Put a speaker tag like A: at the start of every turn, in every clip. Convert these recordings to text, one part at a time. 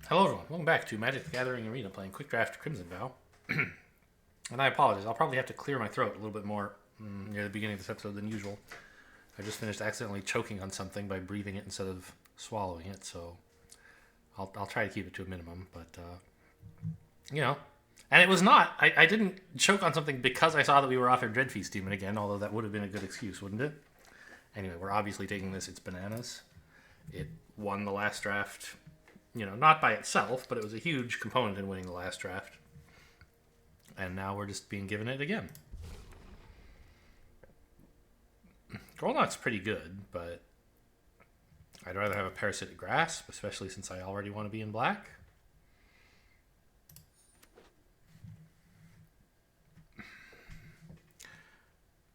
A: Hello everyone, welcome back to Magic the Gathering Arena playing Quick Draft Crimson Vow. And I apologize, I'll probably have to clear my throat a little bit more near the beginning of this episode than usual. I just finished accidentally choking on something by breathing it instead of swallowing it, so I'll try to keep it to a minimum, but, you know. And it was not, I didn't choke on something because I saw that we were off at Dreadfeast Demon again, although that would have been a good excuse, wouldn't it? Anyway, we're obviously taking this, it's bananas. It won the last draft, not by itself, but it was a huge component in winning the last draft. And now we're just being given it again. Grolnok's pretty good, but I'd rather have a Parasitic Grasp, especially since I already want to be in black.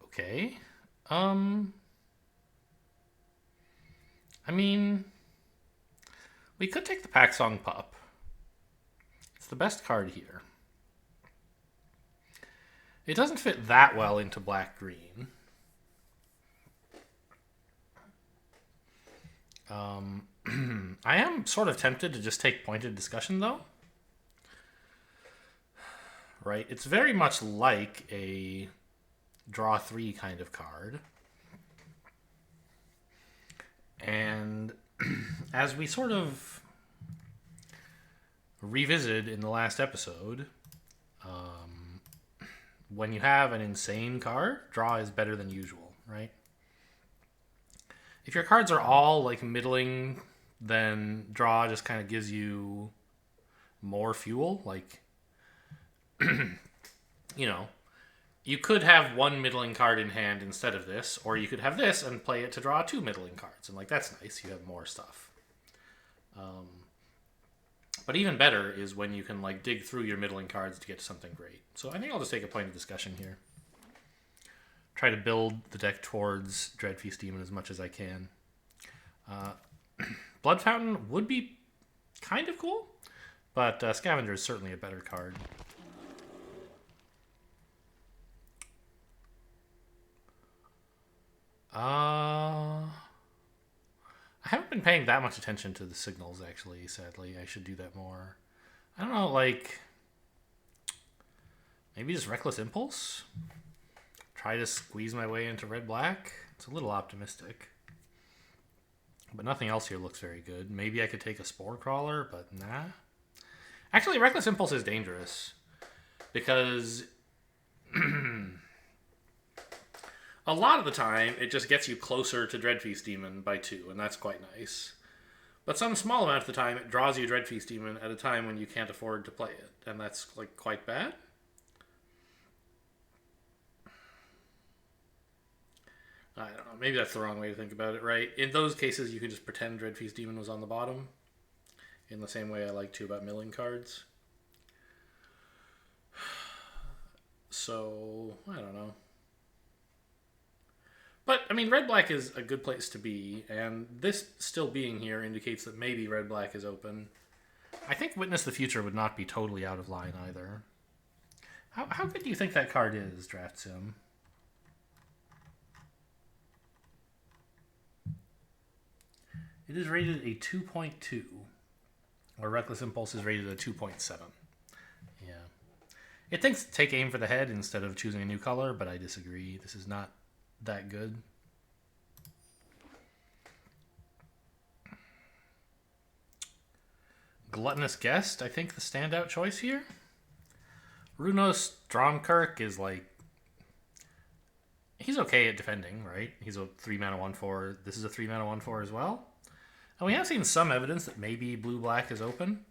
A: Okay. I mean, we could take the Packsong Pup. It's the best card here. It doesn't fit that well into black-green. I am sort of tempted to just take Pointed Discussion, though. Right? It's very much like a draw 3 kind of card. And as we sort of revisited in the last episode, when you have an insane card, draw is better than usual, right? If your cards are all like middling, then draw just kind of gives you more fuel. Like, you could have one middling card in hand instead of this, or you could have this and play it to draw 2 middling cards. And like, that's nice. You have more stuff. But even better is when you can like dig through your middling cards to get to something great. So I think I'll just take a Pointed Discussion here. Try to build the deck towards Dreadfeast Demon as much as I can. Blood Fountain would be kind of cool, but Scavenger is certainly a better card. I haven't been paying that much attention to the signals, actually, sadly. I should do that more. I don't know, like, maybe just Reckless Impulse? Try to squeeze my way into red-black? It's a little optimistic. But nothing else here looks very good. Maybe I could take a Spore Crawler, but nah. Actually, Reckless Impulse is dangerous. Because a lot of the time, it just gets you closer to Dreadfeast Demon by 2, and that's quite nice. But some small amount of the time, it draws you Dreadfeast Demon at a time when you can't afford to play it, and that's like quite bad. I don't know, maybe that's the wrong way to think about it, right? In those cases, you can just pretend Dreadfeast Demon was on the bottom, in the same way I like to about milling cards. So, I don't know. But, I mean, red-black is a good place to be, and this still being here indicates that maybe red-black is open. I think Witness the Future would not be totally out of line either. How good do you think that card is, Draft Sim? It is rated a 2.2, or Reckless Impulse is rated a 2.7. Yeah. It thinks take aim for the head instead of choosing a new color, but I disagree. This is not that good. Gluttonous Guest, I think the standout choice here. Runos Dromkirk is like, he's okay at defending, right? He's a 3-mana 1/4. This is a 3-mana 1/4 as well. And we have seen some evidence that maybe blue-black is open.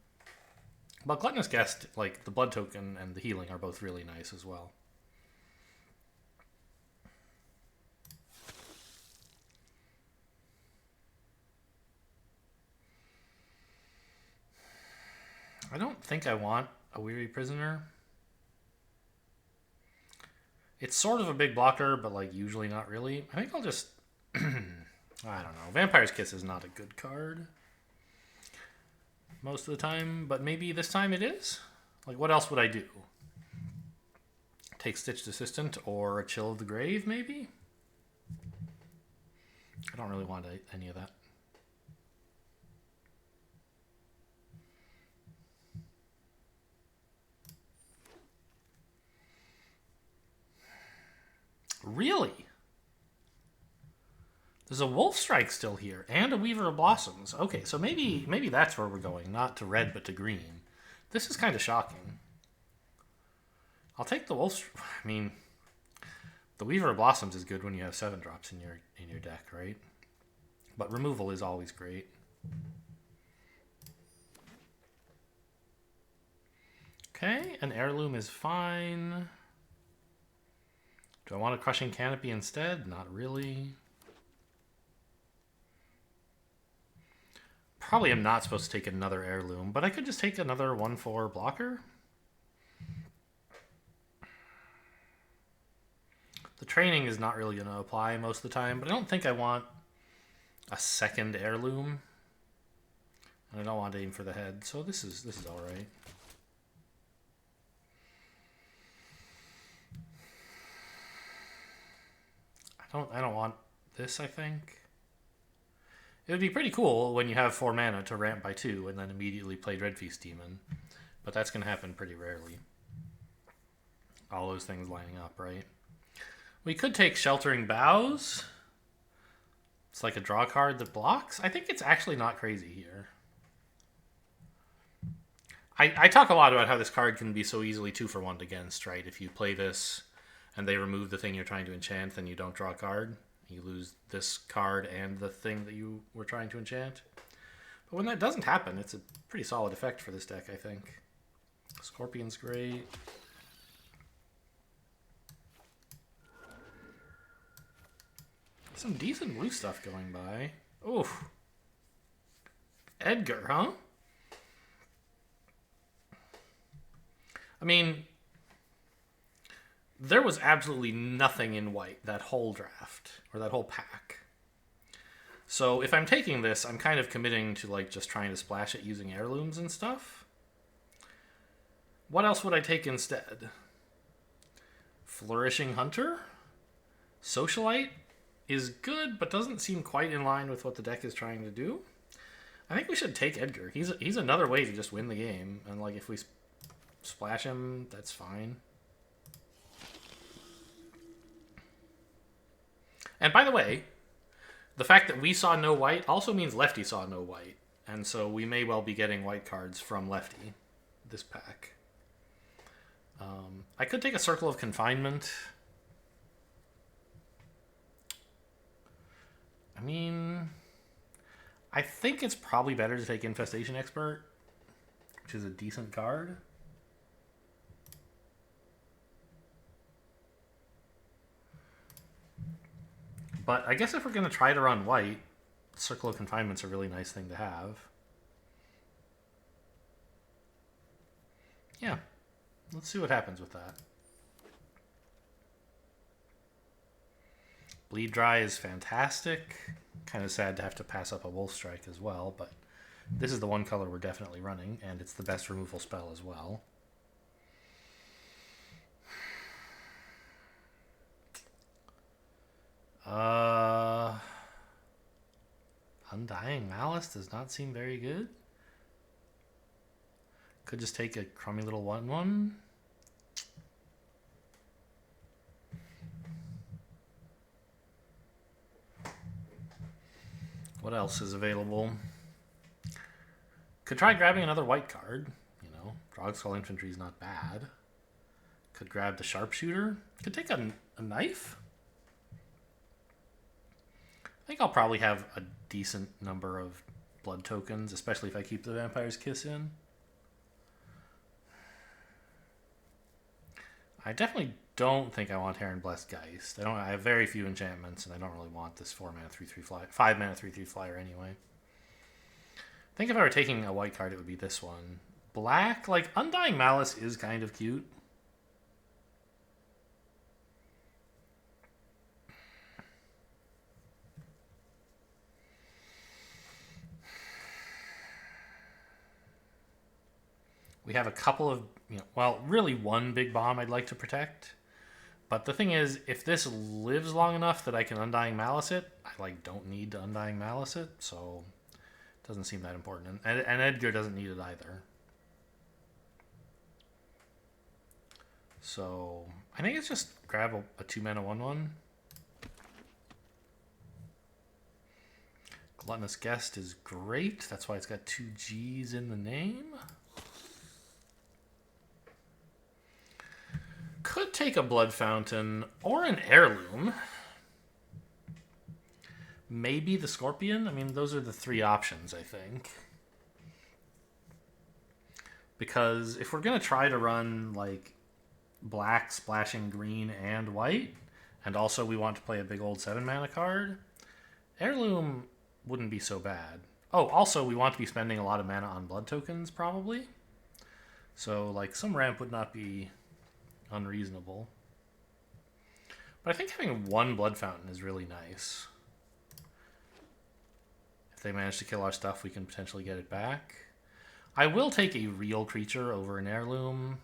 A: But Gluttonous Guest, like the blood token and the healing, are both really nice as well. I don't think I want a Weary Prisoner. It's sort of a big blocker, but like usually not really. I think I'll just... I don't know. Vampire's Kiss is not a good card most of the time, but maybe this time it is? Like, what else would I do? Take Stitched Assistant or a Chill of the Grave, maybe? I don't really want any of that. really? There's a Wolf Strike still here, and a Weaver of Blossoms. Okay, so maybe that's where we're going, not to red, but to green. This is kind of shocking. I'll take the Wolf... I mean, the Weaver of Blossoms is good when you have 7 drops in your deck, right? But removal is always great. Okay, an Heirloom is fine. Do I want a Crushing Canopy instead? Not really. Probably am not supposed to take another Heirloom, but I could just take another 1/4 blocker. The training is not really going to apply most of the time, but I don't think I want a second Heirloom. And I don't want to aim for the head, so this is all right. I don't want this, I think. It would be pretty cool when you have 4 mana to ramp by 2 and then immediately play Dreadfeast Demon. But that's going to happen pretty rarely. All those things lining up, right? We could take Sheltering Boughs. It's like a draw card that blocks. I think it's actually not crazy here. I talk a lot about how this card can be so easily 2-for-1 against, right? If you play this and they remove the thing you're trying to enchant, then you don't draw a card. You lose this card and the thing that you were trying to enchant. But when that doesn't happen, it's a pretty solid effect for this deck, I think. Scorpion's great. Some decent blue stuff going by. Oof. Edgar, huh? I mean, there was absolutely nothing in white that whole draft, or that whole pack. So if I'm taking this, I'm kind of committing to like just trying to splash it using Heirlooms and stuff. What else would I take instead? Flourishing Hunter? Socialite is good, but doesn't seem quite in line with what the deck is trying to do. I think we should take Edgar. He's another way to just win the game, and like if we splash him, that's fine. And by the way, the fact that we saw no white also means Lefty saw no white. And so we may well be getting white cards from Lefty this pack. I could take a Circle of Confinement. I mean, I think it's probably better to take Infestation Expert, which is a decent card. But I guess if we're going to try to run white, Circle of Confinement's a really nice thing to have. Yeah, let's see what happens with that. Bleed Dry is fantastic. Kind of sad to have to pass up a Wolf Strike as well, but this is the one color we're definitely running, and it's the best removal spell as well. Undying Malice does not seem very good. Could just take a crummy little 1/1. What else is available? Could try grabbing another white card. You know, Drogskull Infantry is not bad. Could grab the Sharpshooter. Could take a knife. I think I'll probably have a decent number of blood tokens, especially if I keep the Vampire's Kiss in. I definitely don't think I want Heron Blessed Geist. I have very few enchantments, and I don't really want this 4-mana 3/3 flyer, 5-mana 3/3 flyer anyway. I think if I were taking a white card, it would be this one. Black, like Undying Malice is kind of cute. We have a couple of, well, really one big bomb I'd like to protect. But the thing is, if this lives long enough that I can Undying Malice it, I don't need to Undying Malice it, so it doesn't seem that important. And Edgar doesn't need it either. So I think it's just grab a 2-mana 1/1. Gluttonous Guest is great. That's why it's got 2 G's in the name. Could take a Blood Fountain or an Heirloom. Maybe the Scorpion. I mean, those are the 3 options, I think. Because if we're going to try to run, like, black, splashing green, and white, and also we want to play a big old 7-mana card, Heirloom wouldn't be so bad. Oh, also, we want to be spending a lot of mana on blood tokens, probably. So, like, some ramp would not be unreasonable. But I think having 1 Blood Fountain is really nice. If they manage to kill our stuff, we can potentially get it back. I will take a real creature over an Heirloom.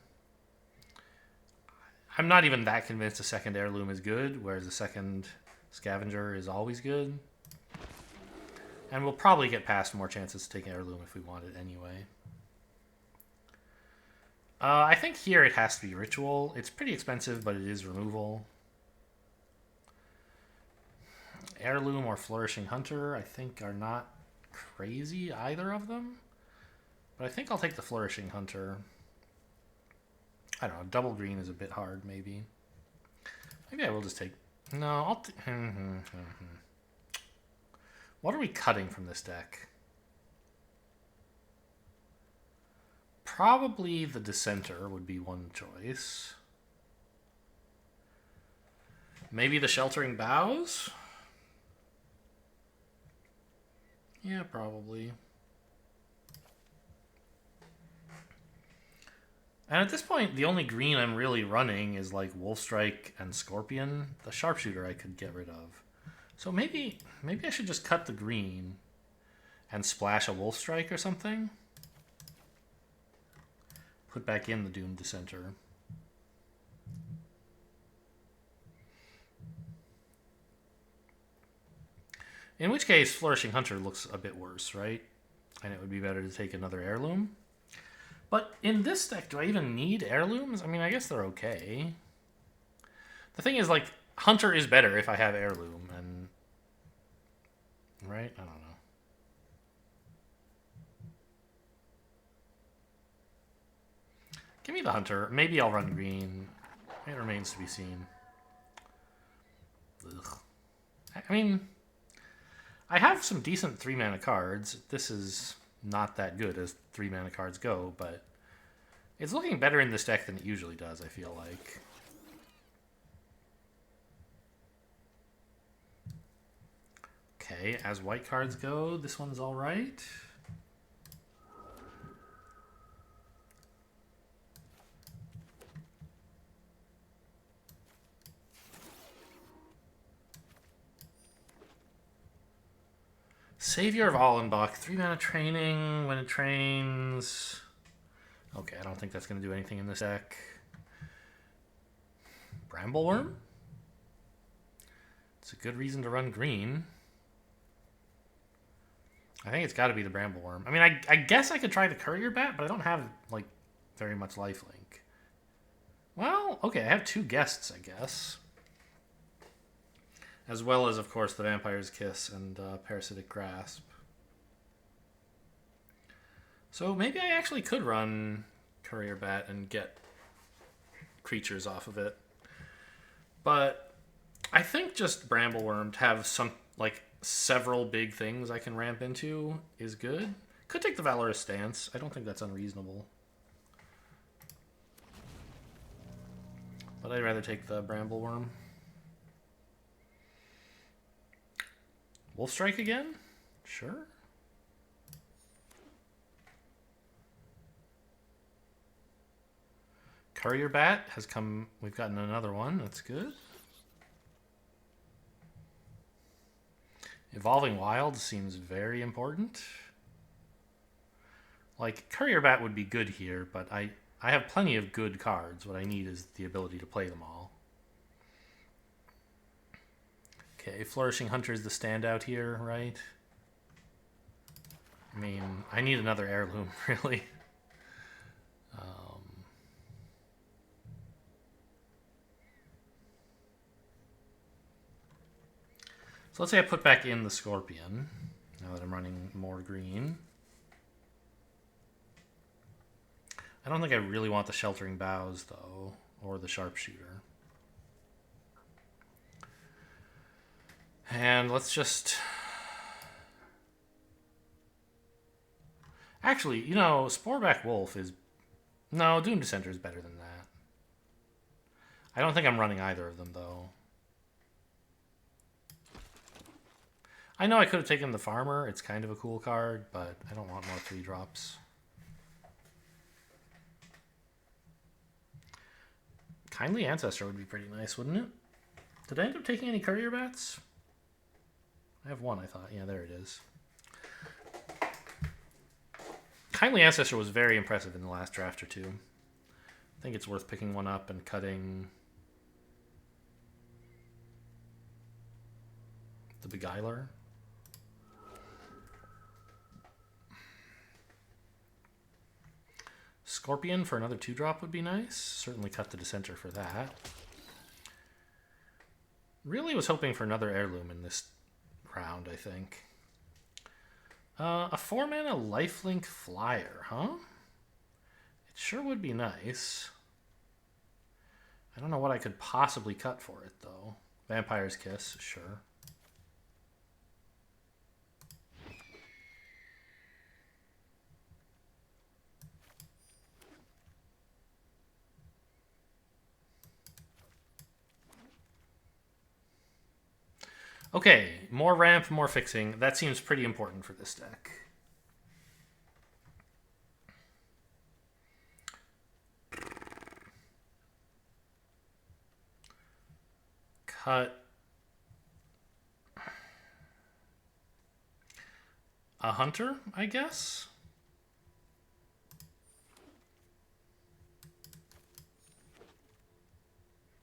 A: I'm not even that convinced a second Heirloom is good, whereas a second Scavenger is always good. And we'll probably get past more chances to take an Heirloom if we want it anyway. I think here it has to be Ritual. It's pretty expensive, but it is removal. Heirloom or Flourishing Hunter, I think, are not crazy, either of them. But I think I'll take the Flourishing Hunter. I don't know, double green is a bit hard, maybe. Maybe I will just take... No, I'll... What are we cutting from this deck? Probably the Dissenter would be one choice. Maybe the Sheltering Boughs? Yeah, probably. And at this point, the only green I'm really running is like Wolfstrike and Scorpion. The Sharpshooter I could get rid of. So maybe I should just cut the green and splash a Wolfstrike or something. Put back in the Doomed Dissenter. In which case, Flourishing Hunter looks a bit worse, right? And it would be better to take another Heirloom. But in this deck, do I even need Heirlooms? I mean, I guess they're okay. The thing is, like, Hunter is better if I have Heirloom, and... Right? I don't know. Give me the Hunter. Maybe I'll run green. It remains to be seen. Ugh. I mean, I have some decent 3-mana cards. This is not that good as 3-mana cards go, but it's looking better in this deck than it usually does, I feel like. Okay, as white cards go, this one's alright. Savior of Allenbach, 3-mana training when it trains. Okay, I don't think that's going to do anything in this deck. Brambleworm? It's a good reason to run green. I think it's got to be the Brambleworm. I mean, I guess I could try the Courier Bat, but I don't have, like, very much lifelink. Well, okay, I have 2 guests, I guess. As well as, of course, the Vampire's Kiss and Parasitic Grasp. So maybe I actually could run Courier Bat and get creatures off of it. But I think just Brambleworm to have some, like, several big things I can ramp into is good. Could take the Valorous Stance. I don't think that's unreasonable. But I'd rather take the Brambleworm. Wolfstrike again? Sure. Courier Bat has come. We've gotten another one. That's good. Evolving Wild seems very important. Like, Courier Bat would be good here, but I have plenty of good cards. What I need is the ability to play them all. Okay, Flourishing Hunter is the standout here, right? I mean, I need another Heirloom, really. So let's say I put back in the Scorpion. Now that I'm running more green. I don't think I really want the Sheltering Boughs, though, or the Sharpshooter. And let's just... Actually, you know, Sporeback Wolf is... No, Doom Dissenter is better than that. I don't think I'm running either of them, though. I know I could have taken the Farmer. It's kind of a cool card, but I don't want more 3-drops. Kindly Ancestor would be pretty nice, wouldn't it? Did I end up taking any Courier Bats? I have one, I thought. Yeah, there it is. Kindly Ancestor was very impressive in the last draft or two. I think it's worth picking one up and cutting the Beguiler. Scorpion for another 2-drop would be nice. Certainly cut the Dissenter for that. Really was hoping for another Heirloom in this round, I think. A 4-mana lifelink flyer, huh? It sure would be nice. I don't know what I could possibly cut for it, though. Vampire's Kiss, sure. Okay, more ramp, more fixing. That seems pretty important for this deck. Cut a Hunter, I guess.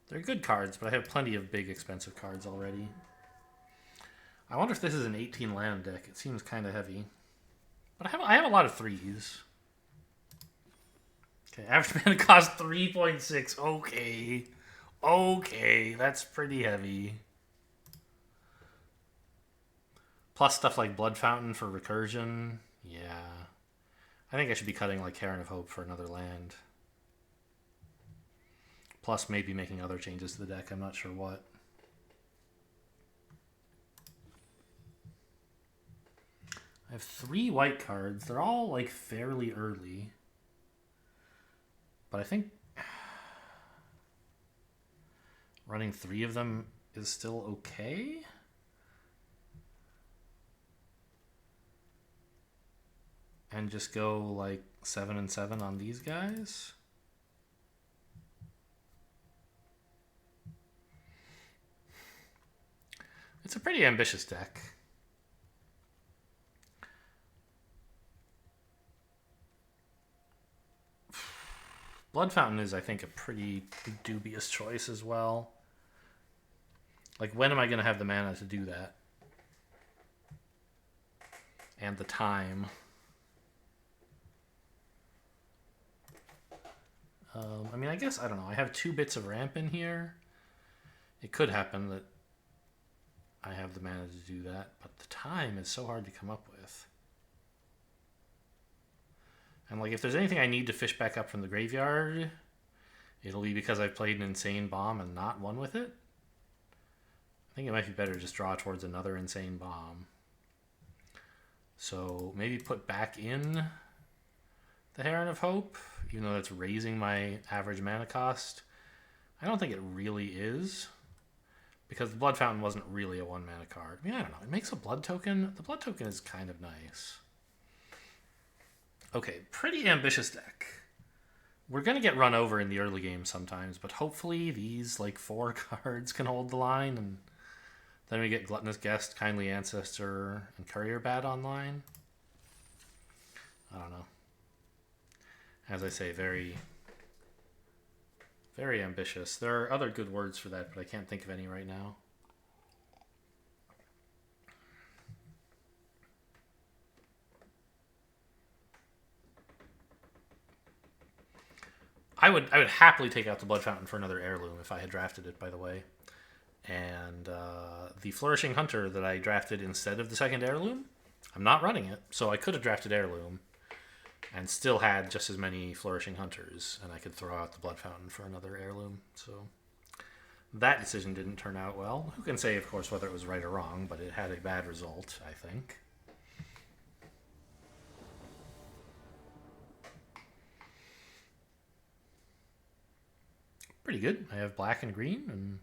A: They're good cards, but I have plenty of big, expensive cards already. I wonder if this is an 18 land deck. It seems kind of heavy. But I have a lot of 3s. Okay, average mana cost 3.6. Okay. Okay, that's pretty heavy. Plus stuff like Blood Fountain for recursion. Yeah. I think I should be cutting like Heron of Hope for another land. Plus maybe making other changes to the deck. I'm not sure what. I have 3 white cards. They're all like fairly early. But I think running 3 of them is still okay. And just go like 7 and 7 on these guys. It's a pretty ambitious deck. Blood Fountain is, I think, a pretty dubious choice as well. Like, when am I going to have the mana to do that? And the time. I mean, I guess, I don't know. I have 2 bits of ramp in here. It could happen that I have the mana to do that, but the time is so hard to come up with. And like, if there's anything I need to fish back up from the graveyard, it'll be because I've played an Insane Bomb and not won with it. I think it might be better to just draw towards another Insane Bomb. So maybe put back in the Heron of Hope, even though that's raising my average mana cost. I don't think it really is, because the Blood Fountain wasn't really a 1-mana card. I mean, I don't know. It makes a Blood Token. The Blood Token is kind of nice. Okay, pretty ambitious deck. We're going to get run over in the early game sometimes, but hopefully these like 4 cards can hold the line, and then we get Gluttonous Guest, Kindly Ancestor, and Courier Bat online. I don't know. As I say, very, very ambitious. There are other good words for that, but I can't think of any right now. I would happily take out the Blood Fountain for another Heirloom if I had drafted it, by the way. And the Flourishing Hunter that I drafted instead of the second Heirloom I'm not running it, so I could have drafted Heirloom and still had just as many Flourishing Hunters, and I could throw out the Blood Fountain for another Heirloom. So that decision didn't turn out well. Who can say, of course, whether it was right or wrong, but it had a bad result, I think. Pretty good. I have black and green, and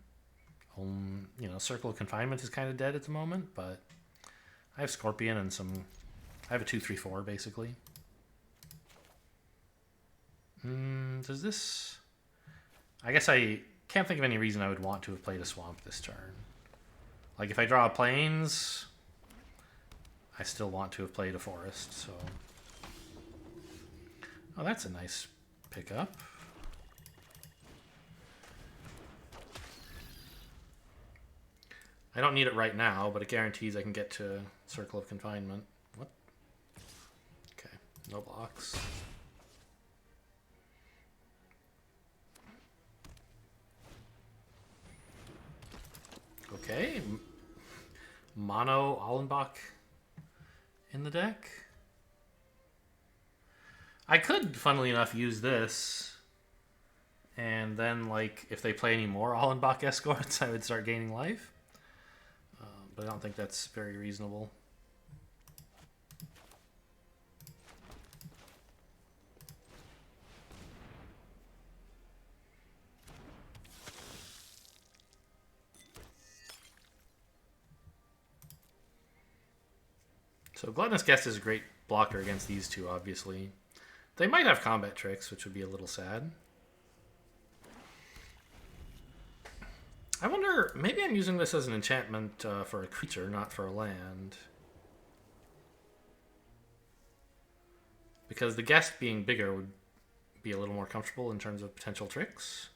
A: Circle of Confinement is kind of dead at the moment, but I have Scorpion and some... I have a 2/3/4, basically. Does this... I guess I can't think of any reason I would want to have played a Swamp this turn. Like, if I draw a Plains, I still want to have played a Forest, so... Oh, that's a nice pickup. I don't need it right now, but it guarantees I can get to Circle of Confinement. What? Okay, no blocks. Okay. Mono Allenbach in the deck. I could, funnily enough, use this. And then, like, if they play any more Allenbach Escorts, I would start gaining life. But I don't think that's very reasonable. So Gluttonous Guest is a great blocker against these two, obviously. They might have combat tricks, which would be a little sad. I wonder, maybe I'm using this as an enchantment for a creature, not for a land. Because the guest being bigger would be a little more comfortable in terms of potential tricks.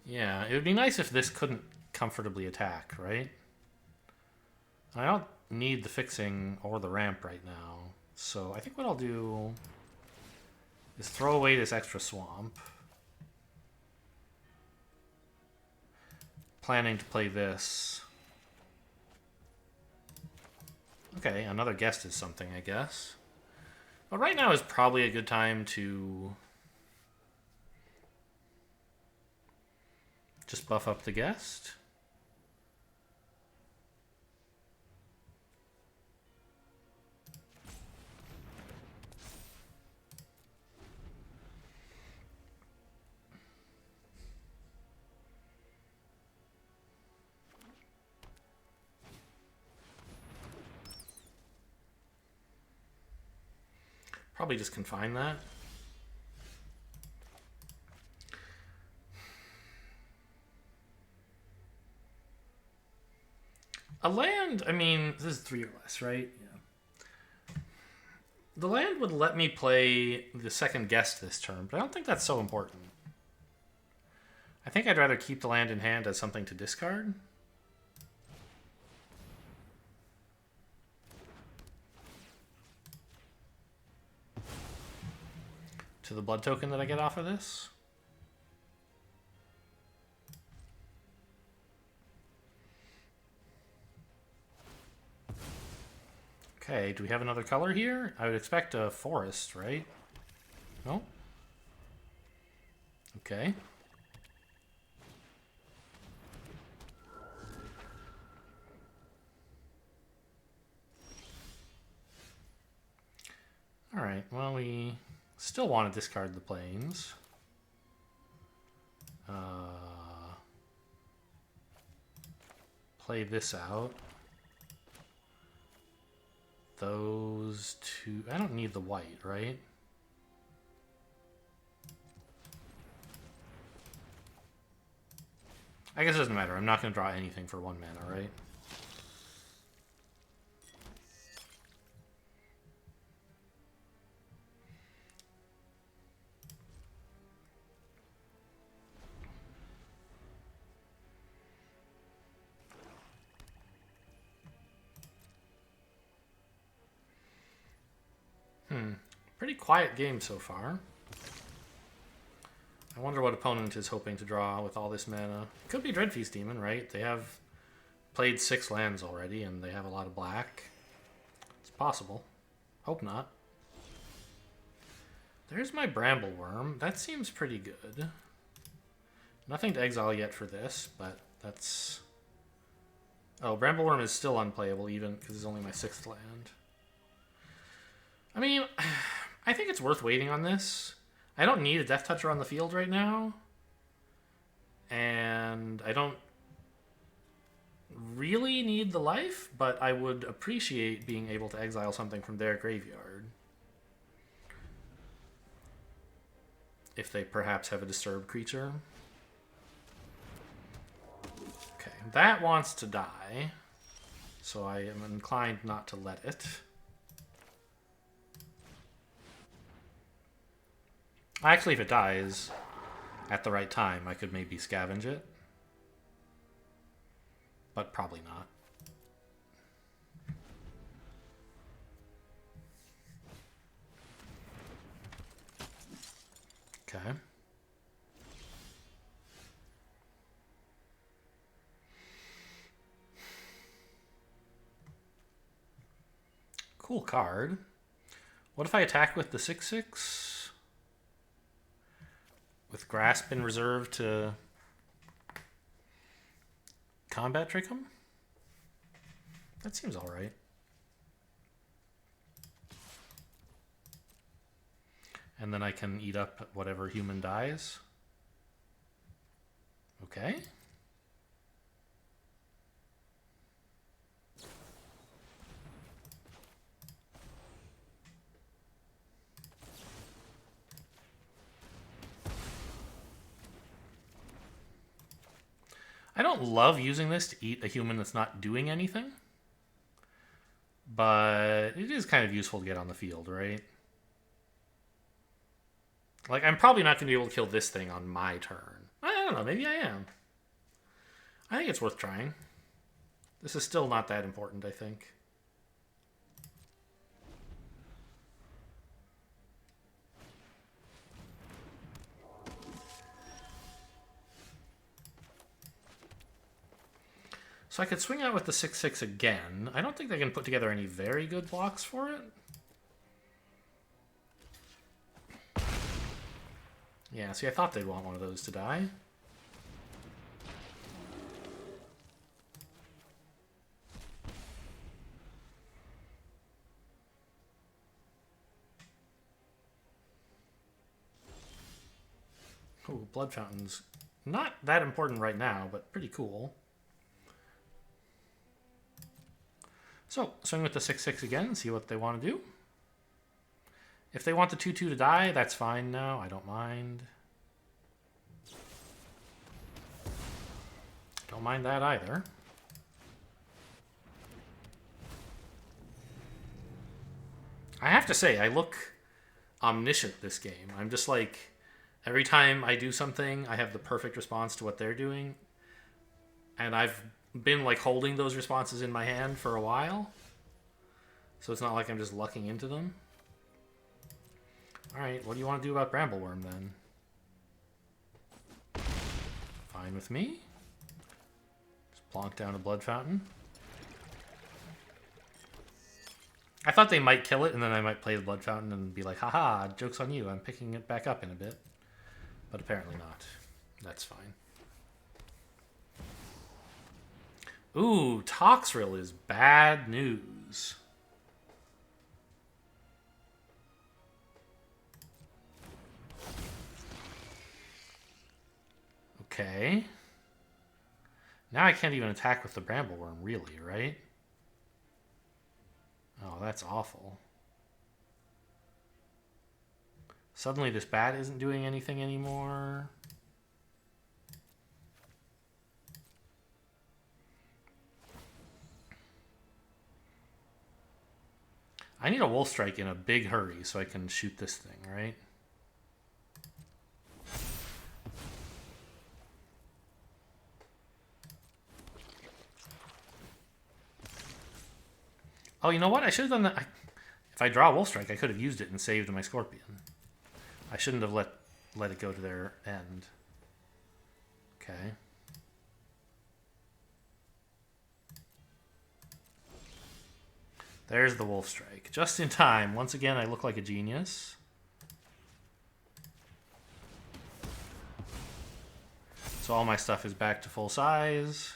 A: Yeah, it would be nice if this couldn't comfortably attack, right? I don't need the fixing or the ramp right now. So I think what I'll do is throw away this extra swamp. Planning to play this. Okay, another guest is something, I guess. But right now is probably a good time to just buff up the guest. Probably just confine that. A land, I mean, this is 3 or less, right? Yeah. The land would let me play the second guest this turn, but I don't think that's so important. I think I'd rather keep the land in hand as something to discard. To the blood token that I get off of this. Okay, do we have another color here? I would expect a forest, right? No? Okay. Alright, well, we still want to discard the plains. Play this out. Those two... I don't need the white, right? I guess it doesn't matter. I'm not going to draw anything for 1 mana, right? Pretty quiet game so far. I wonder what opponent is hoping to draw with all this mana. Could be Dreadfeast Demon, right? They have played 6 lands already, and they have a lot of black. It's possible. Hope not. There's my Brambleworm. That seems pretty good. Nothing to exile yet for this, but that's... Oh, Brambleworm is still unplayable even because it's only my 6th land. I mean, I think it's worth waiting on this. I don't need a Death Toucher on the field right now. And I don't really need the life, but I would appreciate being able to exile something from their graveyard. If they perhaps have a disturbed creature. Okay, that wants to die. So I am inclined not to let it. Actually, if it dies at the right time, I could maybe scavenge it. But probably not. Okay. Cool card. What if I attack with the 6/6? With Grasp in reserve to combat trick him? That seems alright. And then I can eat up whatever human dies. Okay. I don't love using this to eat a human that's not doing anything. But it is kind of useful to get on the field, right? Like, I'm probably not going to be able to kill this thing on my turn. I don't know, maybe I am. I think it's worth trying. This is still not that important, I think. So I could swing out with the 6/6 again. I don't think they can put together any very good blocks for it. Yeah, see, I thought they'd want one of those to die. Oh, Blood Fountain's not that important right now, but pretty cool. So, swing with the 6/6 again and see what they want to do. If they want the 2/2 to die, that's fine now. I don't mind. Don't mind that either. I have to say, I look omniscient this game. I'm just like, every time I do something, I have the perfect response to what they're doing. And I've been like holding those responses in my hand for a while. So it's not like I'm just lucking into them. Alright, what do you want to do about Brambleworm then? Fine with me. Just plonk down a Blood Fountain. I thought they might kill it and then I might play the Blood Fountain and be like, haha, joke's on you, I'm picking it back up in a bit. But apparently not. That's fine. Ooh, Toxrill is bad news. Okay. Now I can't even attack with the Brambleworm, really, right? Oh, that's awful. Suddenly this bat isn't doing anything anymore. I need a Wolf Strike in a big hurry so I can shoot this thing, right? Oh, you know what? I should have done that. If I draw Wolf Strike, I could have used it and saved my Scorpion. I shouldn't have let it go to their end. Okay. There's the Wolf Strike. Just in time. Once again, I look like a genius. So all my stuff is back to full size.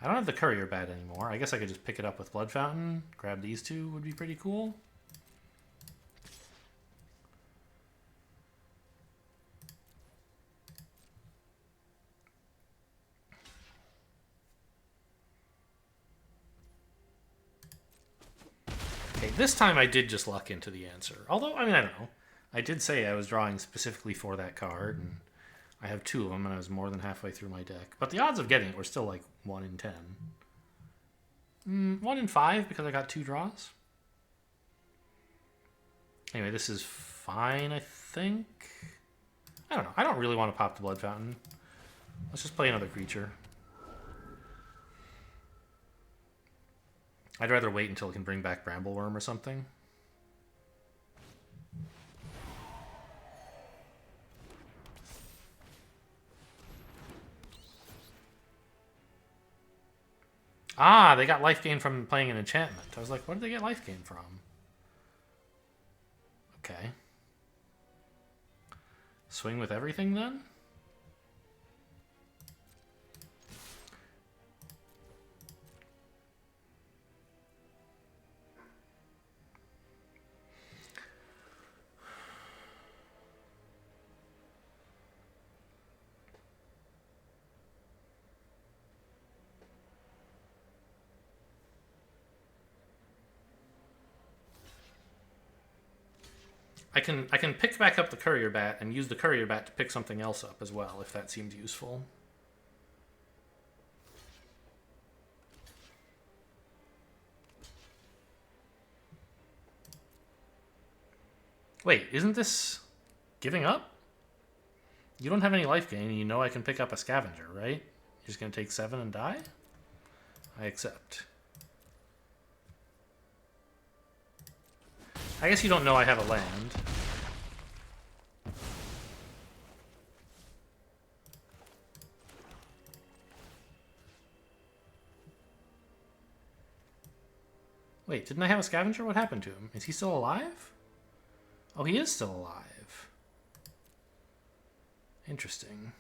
A: I don't have the Courier Bat anymore. I guess I could just pick it up with Blood Fountain. Grab these two would be pretty cool. Okay, this time I did just luck into the answer. Although, I mean, I don't know. I did say I was drawing specifically for that card, and I have two of them, and I was more than halfway through my deck. But the odds of getting it were still like 1 in 10. 1 in 5 because I got 2 draws. Anyway, this is fine, I think. I don't know. I don't really want to pop the Blood Fountain. Let's just play another creature. I'd rather wait until it can bring back Brambleworm or something. Ah, they got life gain from playing an enchantment. I was like, what did they get life gain from? Okay. Swing with everything then? I can pick back up the Courier Bat and use the Courier Bat to pick something else up as well, if that seems useful. Wait, isn't this giving up? You don't have any life gain, and you know I can pick up a Scavenger, right? You're just going to take 7 and die? I accept. I guess you don't know I have a land. Wait, didn't I have a Scavenger? What happened to him? Is he still alive? Oh, he is still alive. Interesting.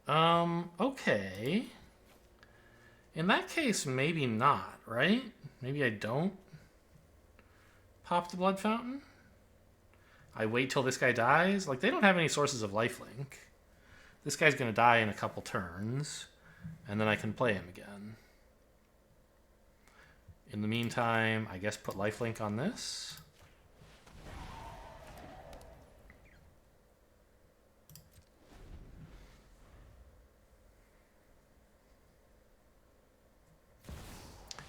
A: Okay. In that case, maybe not, right? Maybe I don't pop the Blood Fountain. I wait till this guy dies. Like, they don't have any sources of lifelink. This guy's going to die in a couple turns, and then I can play him again. In the meantime, I guess put lifelink on this.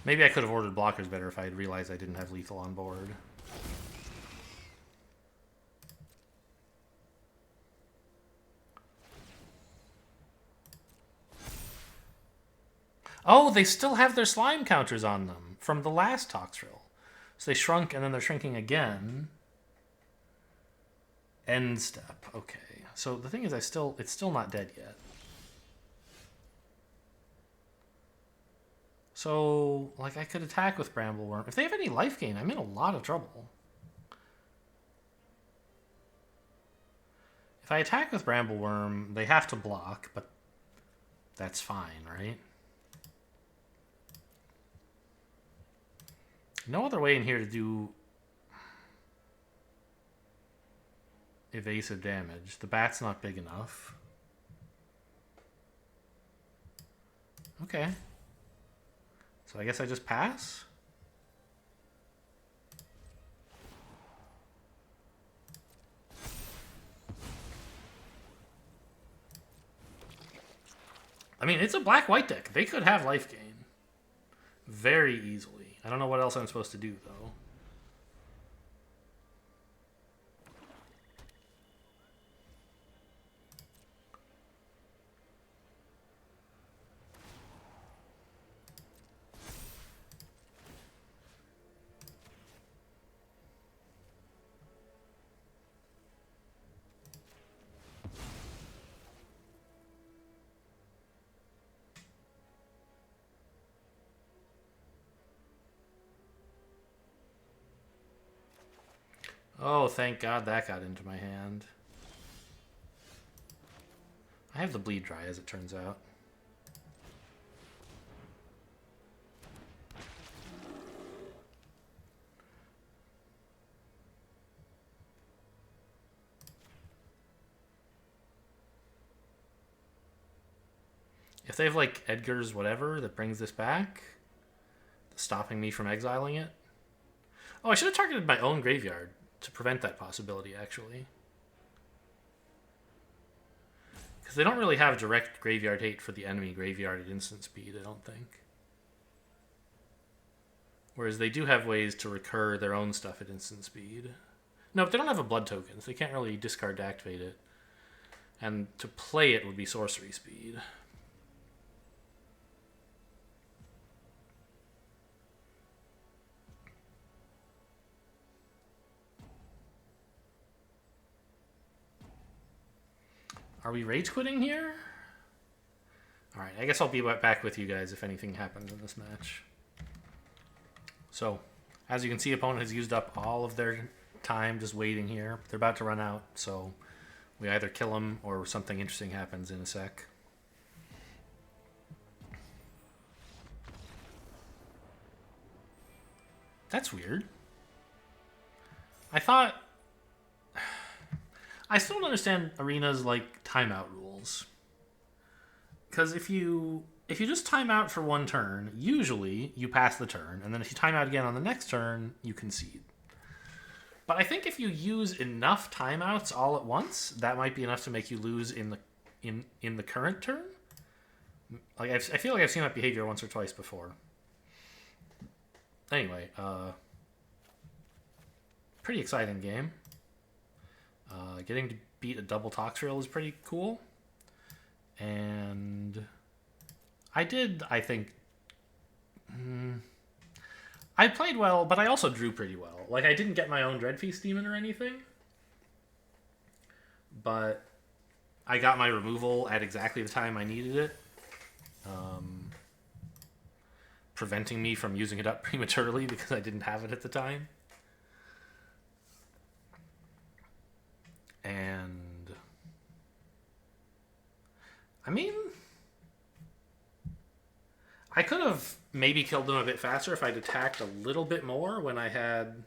A: Maybe I could have ordered blockers better if I had realized I didn't have lethal on board. Oh, they still have their slime counters on them from the last Toxrill. So they shrunk and then they're shrinking again. End step. Okay. So the thing is, it's still not dead yet. So, like, I could attack with Brambleworm. If they have any life gain, I'm in a lot of trouble. If I attack with Brambleworm, they have to block, but that's fine, right? No other way in here to do evasive damage. The bat's not big enough. Okay. So I guess I just pass? I mean, it's a black-white deck. They could have life gain very easily. I don't know what else I'm supposed to do, though. Oh, thank God that got into my hand. I have the bleed dry, as it turns out. If they have, like, Edgar's whatever that brings this back, stopping me from exiling it. Oh, I should have targeted my own graveyard to prevent that possibility, actually. Because they don't really have direct graveyard hate for the enemy graveyard at instant speed, I don't think. Whereas they do have ways to recur their own stuff at instant speed. No, but they don't have a blood token, so they can't really discard to activate it. And to play it would be sorcery speed. Are we rage quitting here? Alright, I guess I'll be back with you guys if anything happens in this match. So, as you can see, opponent has used up all of their time just waiting here. They're about to run out, so we either kill them or something interesting happens in a sec. That's weird. I thought... I still don't understand Arena's, like, timeout rules. Because if you just time out for one turn, usually you pass the turn, and then if you time out again on the next turn, you concede. But I think if you use enough timeouts all at once, that might be enough to make you lose in the current turn. Like I feel like I've seen that behavior once or twice before. Anyway, pretty exciting game. Getting to beat a double Toxrill is pretty cool. And I think... I played well, but I also drew pretty well. Like, I didn't get my own Dreadfeast Demon or anything. But I got my removal at exactly the time I needed it. Preventing me from using it up prematurely because I didn't have it at the time. And... I mean... I could have maybe killed them a bit faster if I'd attacked a little bit more when I had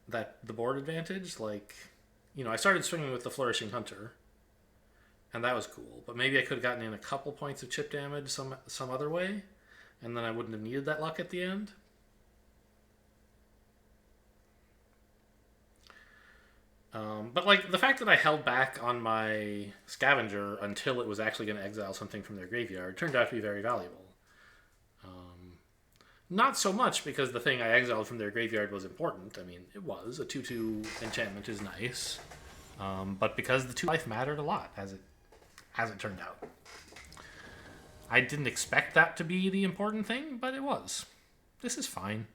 A: the board advantage. Like, you know, I started swinging with the Flourishing Hunter, and that was cool. But maybe I could have gotten in a couple points of chip damage some other way, and then I wouldn't have needed that luck at the end. But, like, the fact that I held back on my Scavenger until it was actually going to exile something from their graveyard turned out to be very valuable. Not so much because the thing I exiled from their graveyard was important. I mean, it was. A 2/2 enchantment is nice. But because the 2 life mattered a lot, as it turned out. I didn't expect that to be the important thing, but it was. This is fine.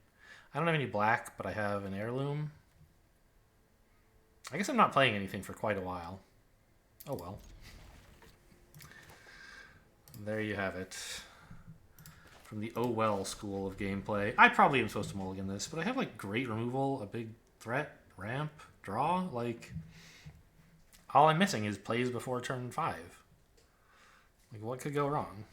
A: I don't have any black, but I have an heirloom. I guess I'm not playing anything for quite a while. Oh well. There you have it. From the oh well school of gameplay. I probably am supposed to mulligan this, but I have like great removal, a big threat, ramp, draw. Like, all I'm missing is plays before turn 5. Like, what could go wrong?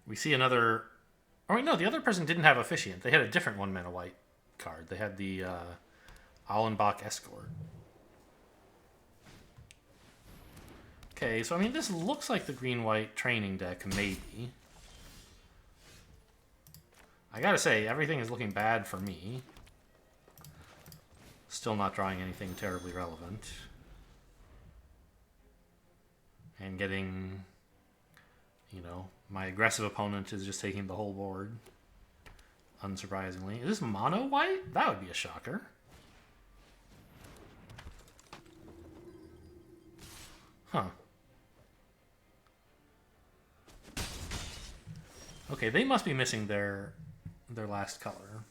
A: We see another... Oh, wait, no, the other person didn't have Officiant. They had a different 1-mana white card. They had the Allenbach Escort. Okay, so, I mean, this looks like the green-white training deck, maybe. I gotta say, everything is looking bad for me. Still not drawing anything terribly relevant. And getting... You know, my aggressive opponent is just taking the whole board. Unsurprisingly. Is this mono white? That would be a shocker. Huh. Okay, they must be missing their last color.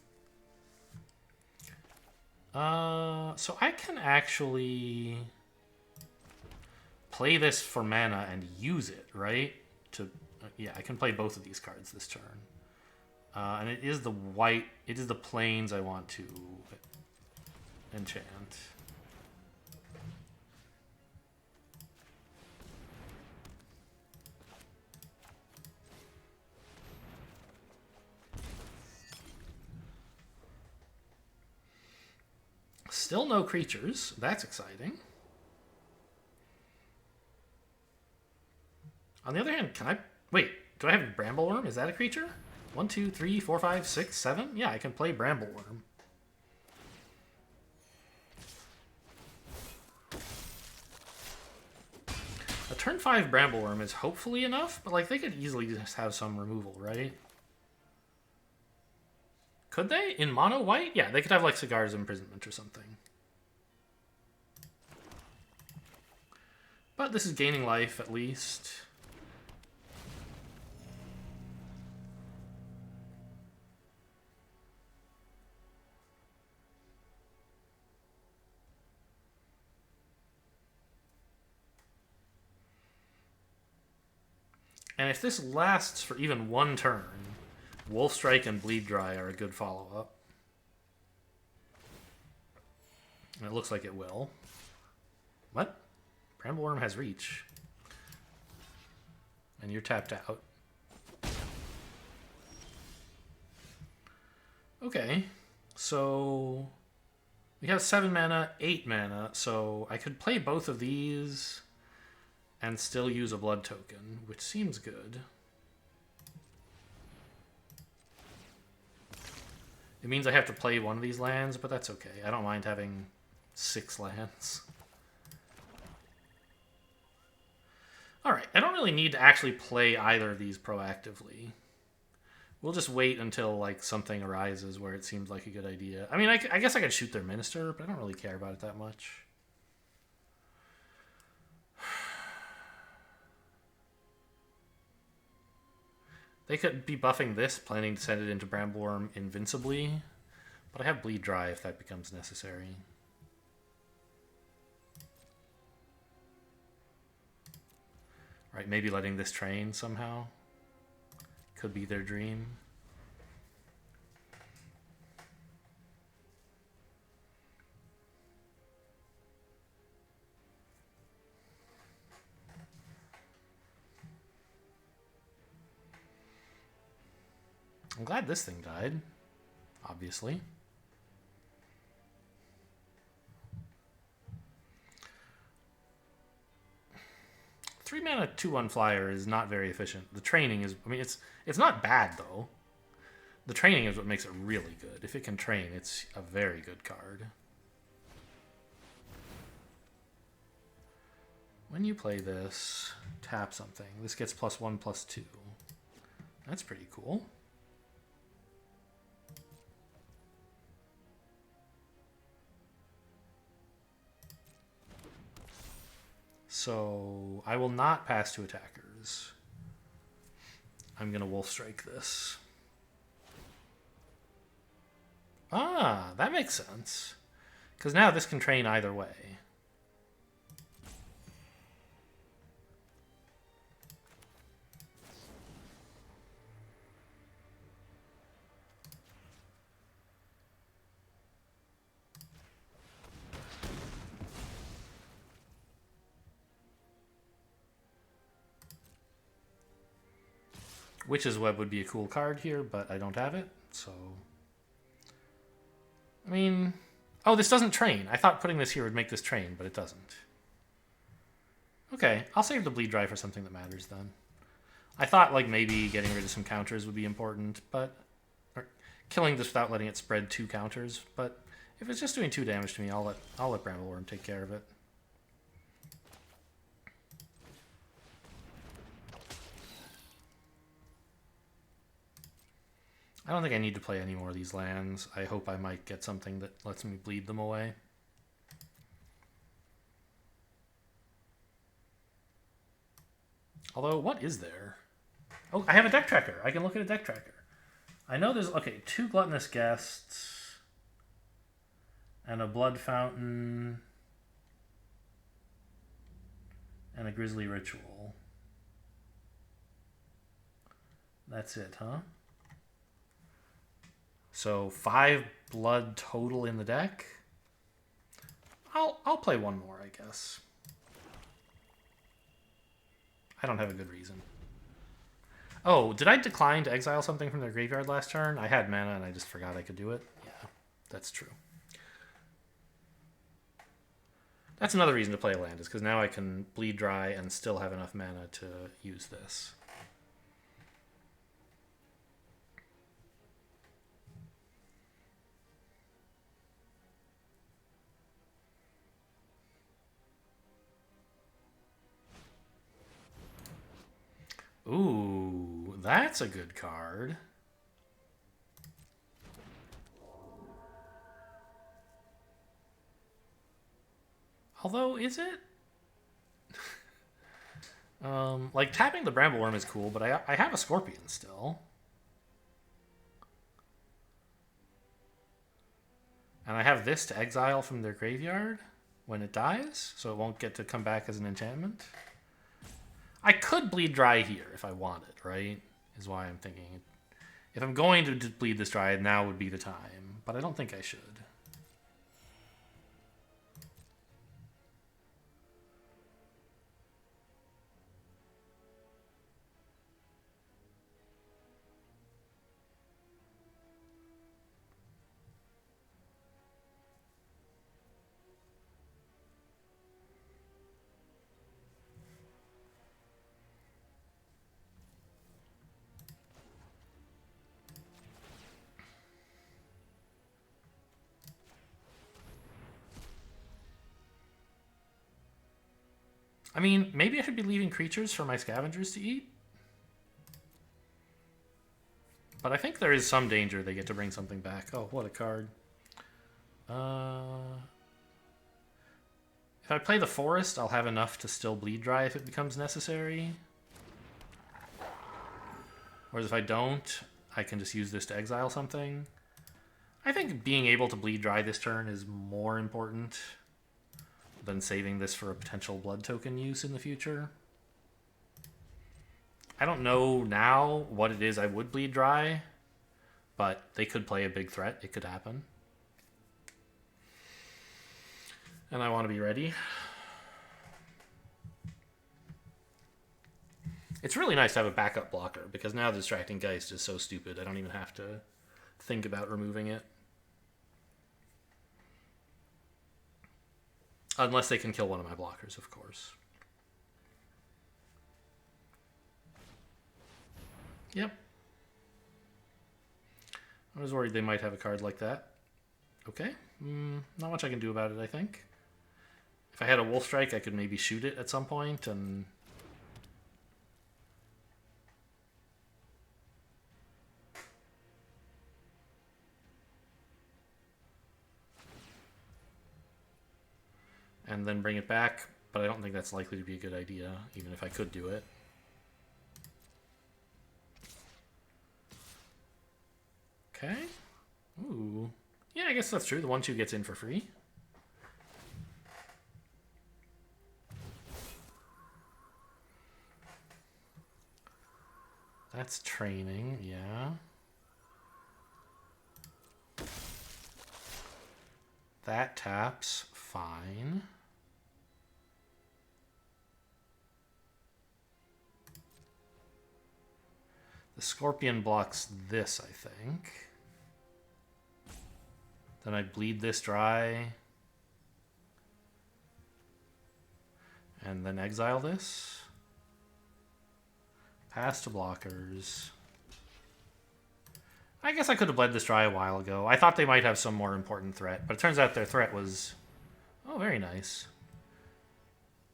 A: So I can actually play this for mana and use it, right? Yeah, I can play both of these cards this turn. And it is the white, it is the plains I want to enchant. Still no creatures. That's exciting. On the other hand, can I... Wait, do I have Brambleworm? Is that a creature? 1, 2, 3, 4, 5, 6, 7? Yeah, I can play Brambleworm. A turn 5 Brambleworm is hopefully enough, but like they could easily just have some removal, right? Could they? In mono white? Yeah, they could have like Cigar's Imprisonment or something. But this is gaining life at least. And if this lasts for even one turn, Wolf Strike and Bleed Dry are a good follow-up. And it looks like it will. What? Brambleworm has reach. And you're tapped out. Okay. So we have 7 mana, 8 mana, so I could play both of these and still use a blood token, which seems good. It means I have to play one of these lands, but that's okay. I don't mind having 6 lands. Alright, I don't really need to actually play either of these proactively. We'll just wait until like something arises where it seems like a good idea. I mean, I guess I could shoot their Minister, but I don't really care about it that much. They could be buffing this, planning to send it into Brambleworm invincibly, but I have Bleed Dry if that becomes necessary. Right, maybe letting this train somehow could be their dream. I'm glad this thing died, obviously. Three mana 2/1 flyer is not very efficient. The training is, I mean, it's not bad though. The training is what makes it really good. If it can train, it's a very good card. When you play this, tap something. This gets +1/+2. That's pretty cool. So I will not pass to attackers. I'm going to Wolf Strike this. Ah, that makes sense. Because now this can train either way. Witch's Web would be a cool card here, but I don't have it, so... I mean... Oh, this doesn't train. I thought putting this here would make this train, but it doesn't. Okay, I'll save the Bleed Dry for something that matters then. I thought like maybe getting rid of some counters would be important, but... Or killing this without letting it spread 2 counters, but if it's just doing 2 damage to me, I'll let Brambleworm take care of it. I don't think I need to play any more of these lands. I hope I might get something that lets me bleed them away. Although, what is there? Oh, I have a deck tracker. I can look at a deck tracker. I know there's, okay, 2 Gluttonous Guests And a Blood Fountain. And a Grisly Ritual. That's it, huh? So 5 blood total in the deck. I'll play one more, I guess. I don't have a good reason. Oh, did I decline to exile something from their graveyard last turn? I had mana and I just forgot I could do it. Yeah, that's true. That's another reason to play a land, is because now I can bleed dry and still have enough mana to use this. Ooh, that's a good card. Although, is it? Like, tapping the Brambleworm is cool, but I have a Scorpion still. And I have this to exile from their graveyard when it dies, so it won't get to come back as an enchantment. I could bleed dry here if I wanted, right? Is why I'm thinking. If I'm going to bleed this dry, now would be the time. But I don't think I should. I mean, maybe I should be leaving creatures for my scavengers to eat. But I think there is some danger they get to bring something back. Oh, what a card. If I play the forest, I'll have enough to still bleed dry if it becomes necessary. Whereas if I don't, I can just use this to exile something. I think being able to bleed dry this turn is more important than saving this for a potential blood token use in the future. I don't know now what it is I would bleed dry, but they could play a big threat. It could happen. And I want to be ready. It's really nice to have a backup blocker, because now the Distracting Geist is so stupid I don't even have to think about removing it. Unless they can kill one of my blockers, of course. Yep. I was worried they might have a card like that. Okay. Not much I can do about it, I think. If I had a Wolf Strike, I could maybe shoot it at some point and... and then bring it back, but I don't think that's likely to be a good idea, even if I could do it. Okay. Ooh. Yeah, I guess that's true. The 1/2 gets in for free. That's training, yeah. That taps, fine. The Scorpion blocks this, I think. Then I bleed this dry. And then exile this. Pass to blockers. I guess I could have bled this dry a while ago. I thought they might have some more important threat, but it turns out their threat was... oh, very nice.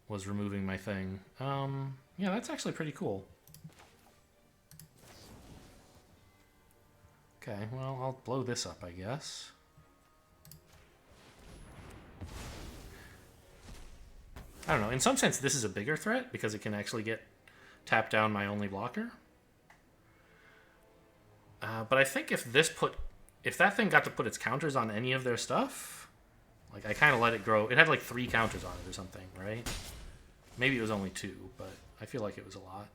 A: Was removing my thing. Yeah, that's actually pretty cool. Okay, well, I'll blow this up, I guess. I don't know. In some sense, this is a bigger threat because it can actually get tapped down my only blocker. But I think if that thing got to put its counters on any of their stuff, Like, I kind of let it grow. It had like 3 counters on it or something, right? Maybe it was only 2, but I feel like it was a lot.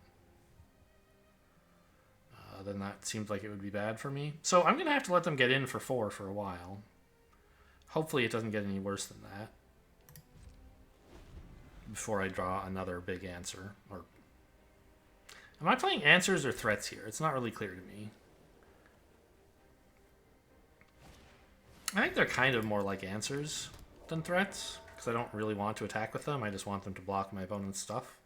A: Then that seems like it would be bad for me. So I'm going to have to let them get in for 4 for a while. Hopefully it doesn't get any worse than that before I draw another big answer. Or am I playing answers or threats here? It's not really clear to me. I think they're kind of more like answers than threats, because I don't really want to attack with them. I just want them to block my opponent's stuff.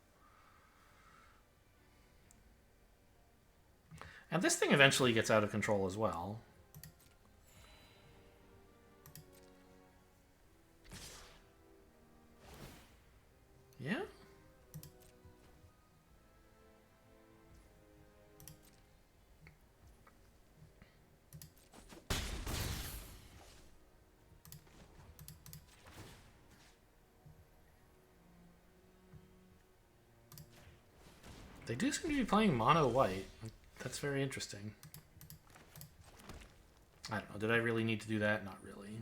A: And this thing eventually gets out of control as well. Yeah? They do seem to be playing mono white. That's very interesting. I don't know. Did I really need to do that? Not really.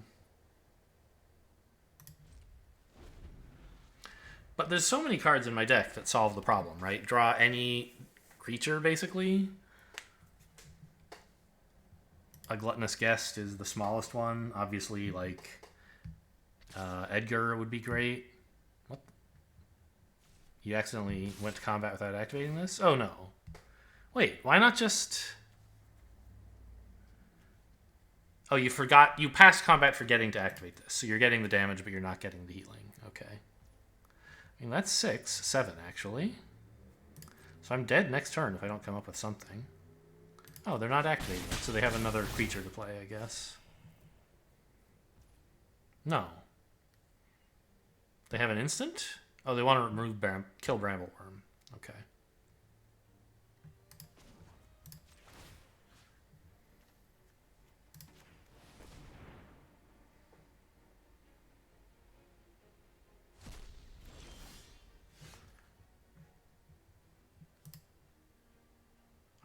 A: But there's so many cards in my deck that solve the problem, right? Draw any creature, basically. A Gluttonous Guest is the smallest one. Obviously, like, Edgar would be great. What? You accidentally went to combat without activating this? Oh, no. Wait, why not just... Oh, you forgot. You passed combat forgetting to activate this. So you're getting the damage, but you're not getting the healing. Okay. I mean, that's 7, actually. So I'm dead next turn if I don't come up with something. Oh, they're not activating it, so they have another creature to play, I guess. No. They have an instant? Oh, they want to remove kill Brambleworm. Okay.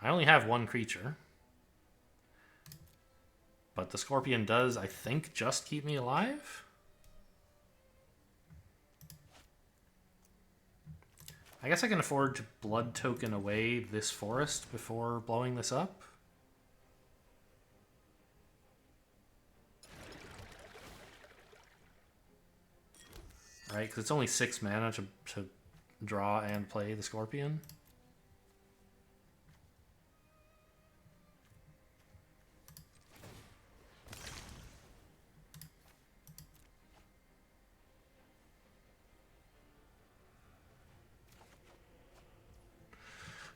A: I only have 1 creature. But the Scorpion does, I think, just keep me alive? I guess I can afford to blood token away this forest before blowing this up. Right, because it's only 6 mana to draw and play the Scorpion.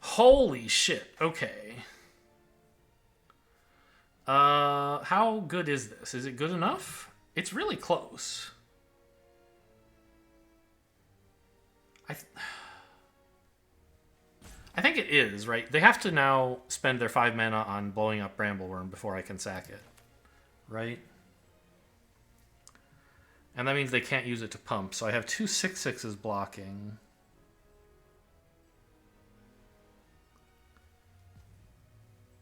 A: Holy shit, okay. How good is this? Is it good enough? It's really close. I think it is, right? They have to now spend their 5 mana on blowing up Brambleworm before I can sack it. Right? And that means they can't use it to pump, so I have 2 6/6s blocking.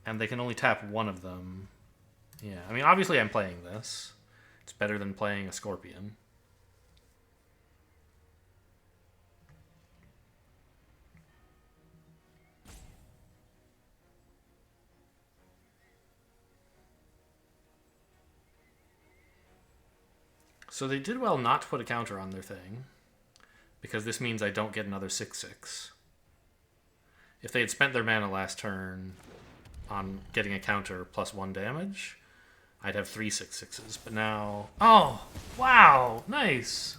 A: And they can only tap 1 of them. Yeah, I mean, obviously I'm playing this. It's better than playing a Scorpion. So they did well not to put a counter on their thing, because this means I don't get another 6/6. If they had spent their mana last turn on getting a counter plus 1 damage, I'd have 3 6/6s. But now... Oh! Wow! Nice!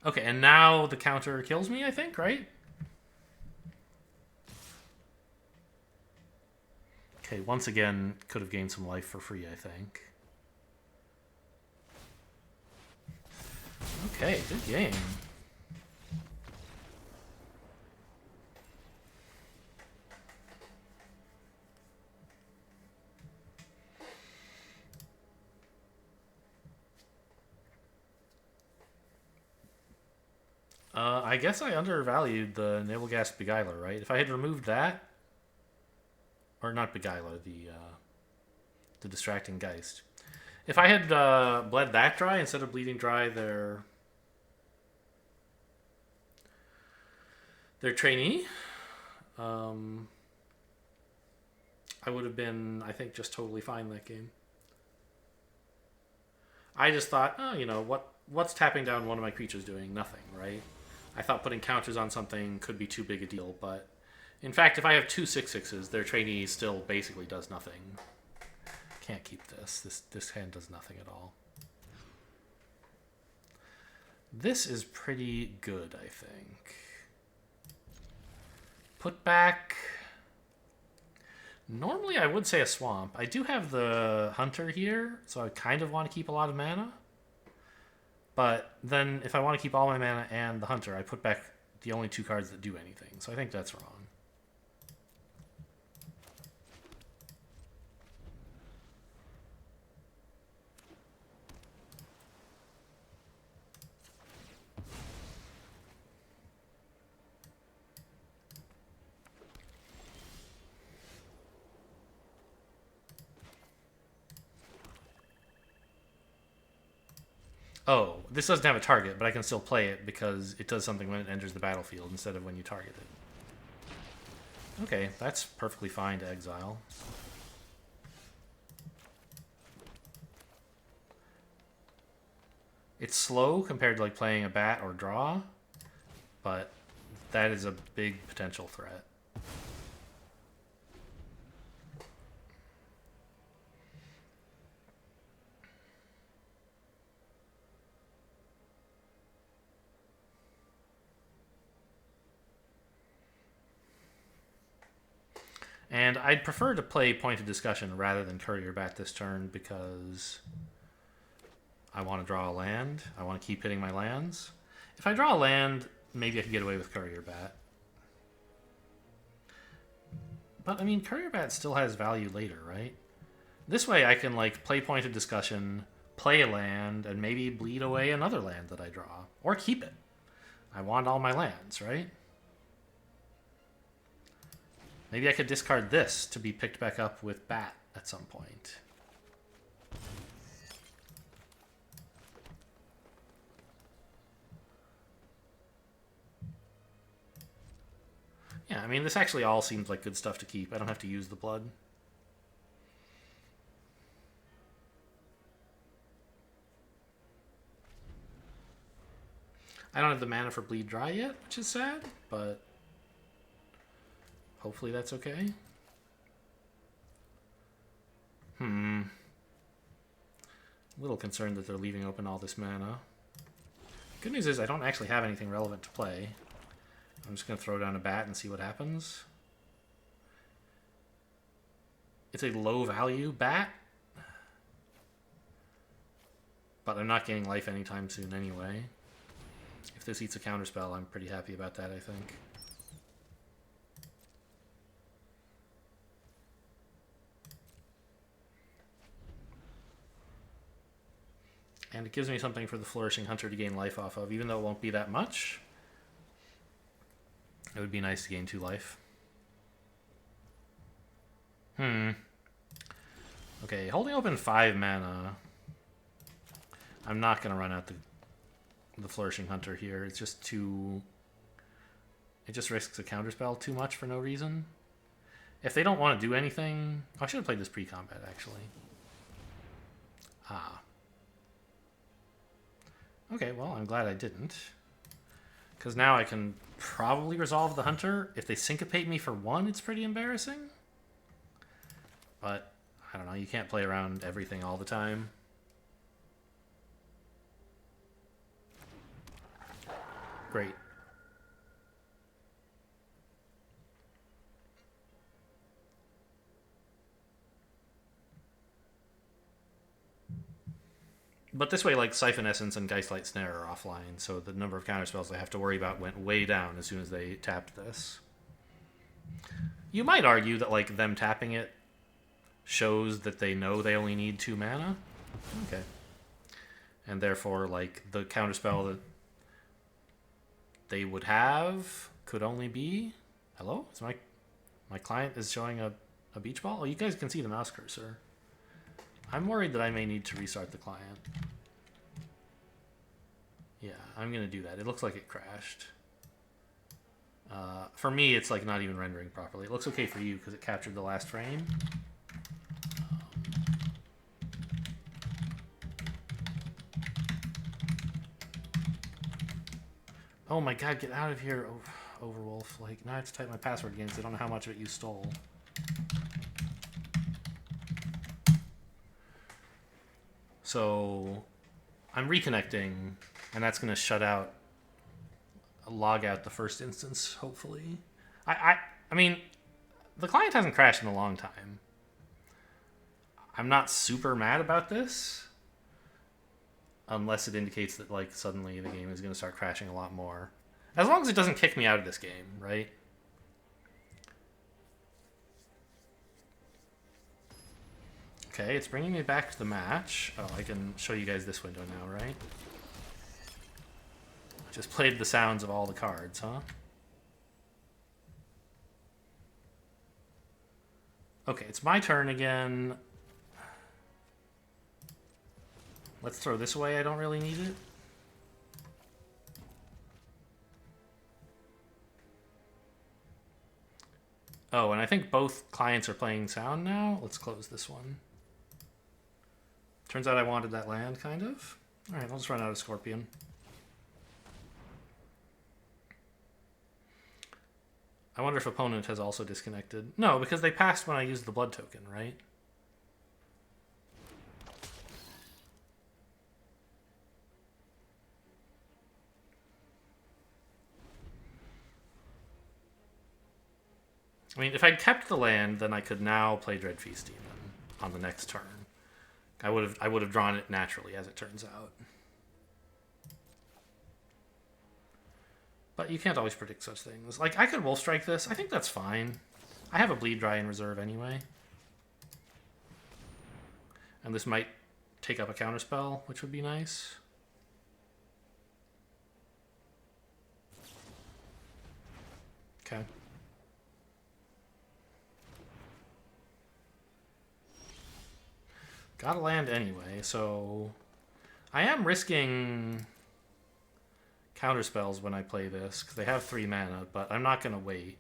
A: Okay, and now the counter kills me, I think, right? Okay, once again, could have gained some life for free, I think. Okay, good game. I guess I undervalued the Naval Gas Beguiler, right? If I had removed that, or not Beguiler, the Distracting Geist. If I had bled that dry instead of bleeding dry their trainee, I would have been, I think, just totally fine that game. I just thought, oh, you know, what's tapping down one of my creatures doing? Nothing, right? I thought putting counters on something could be too big a deal, but in fact, if I have two 6/6s, their trainee still basically does nothing. Can't keep this. This hand does nothing at all. This is pretty good, I think. Put back. Normally, I would say a swamp. I do have the hunter here, so I kind of want to keep a lot of mana. But then, if I want to keep all my mana and the hunter, I put back the only two cards that do anything. So I think that's wrong. Oh, this doesn't have a target, but I can still play it because it does something when it enters the battlefield instead of when you target it. Okay, that's perfectly fine to exile. It's slow compared to like playing a bat or draw, but that is a big potential threat. And I'd prefer to play Point of Discussion rather than Courier Bat this turn because I want to draw a land. I want to keep hitting my lands. If I draw a land, maybe I could get away with Courier Bat. But, I mean, Courier Bat still has value later, right? This way I can, like, play Point of Discussion, play a land, and maybe bleed away another land that I draw. Or keep it. I want all my lands, right? Maybe I could discard this to be picked back up with Bat at some point. Yeah, I mean, this actually all seems like good stuff to keep. I don't have to use the blood. I don't have the mana for Bleed Dry yet, which is sad, but hopefully that's okay. A little concerned that they're leaving open all this mana. Good news is I don't actually have anything relevant to play. I'm just going to throw down a bat and see what happens. It's a low value bat, but I'm not getting life anytime soon anyway. If this eats a counterspell, I'm pretty happy about that, I think. And it gives me something for the Flourishing Hunter to gain life off of, even though it won't be that much. It would be nice to gain 2 life. Okay, holding open 5 mana. I'm not going to run out the Flourishing Hunter here. It's just too... It just risks a counterspell too much for no reason. If they don't want to do anything... Oh, I should have played this pre-combat, actually. Ah. Okay, well, I'm glad I didn't. Because now I can probably resolve the Hunter. If they syncopate me for 1, it's pretty embarrassing. But, I don't know, you can't play around everything all the time. Great. But this way, like, Siphon Essence and Geistlight Snare are offline, so the number of counterspells I have to worry about went way down as soon as they tapped this. You might argue that, like, them tapping it shows that they know they only need 2 mana. Okay. And therefore, like, the counterspell that they would have could only be... Hello? Is my client is showing a A beach ball? Oh, you guys can see the mouse cursor. I'm worried that I may need to restart the client. Yeah, I'm going to do that. It looks like it crashed. For me, it's like not even rendering properly. It looks okay for you because it captured the last frame. Oh my god, get out of here, Overwolf. Like, now I have to type my password again because I don't know how much of it you stole. So, I'm reconnecting, and that's going to shut out, log out the first instance, hopefully. I mean, the client hasn't crashed in a long time. I'm not super mad about this, unless it indicates that, like, suddenly the game is going to start crashing a lot more. As long as it doesn't kick me out of this game, right? Okay, it's bringing me back to the match. Oh, I can show you guys this window now, right? Just played the sounds of all the cards, huh? Okay, it's my turn again. Let's throw this away. I don't really need it. Oh, and I think both clients are playing sound now. Let's close this one. Turns out I wanted that land, kind of. All right, I'll just run out of Scorpion. I wonder if opponent has also disconnected. No, because they passed when I used the blood token, right? I mean, if I'd kept the land, then I could now play Dreadfeast Demon on the next turn. I would have drawn it naturally, as it turns out. But you can't always predict such things. Like, I could Wolf Strike this. I think that's fine. I have a Bleed Dry in reserve anyway. And this might take up a counterspell, which would be nice. Okay. Gotta land anyway, so I am risking counterspells when I play this, because they have 3 mana, but I'm not going to wait.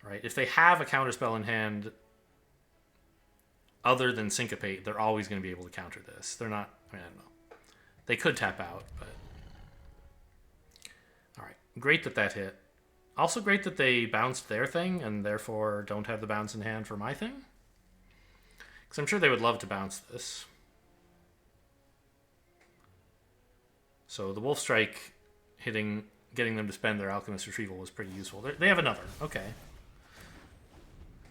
A: Right? If they have a counterspell in hand other than Syncopate, they're always going to be able to counter this. They're not, I mean, I don't know. They could tap out, but... Alright, great that hit. Also great that they bounced their thing, and therefore don't have the bounce in hand for my thing. Because I'm sure they would love to bounce this. So the Wolf Strike getting them to spend their Alchemist Retrieval was pretty useful. They have another, okay.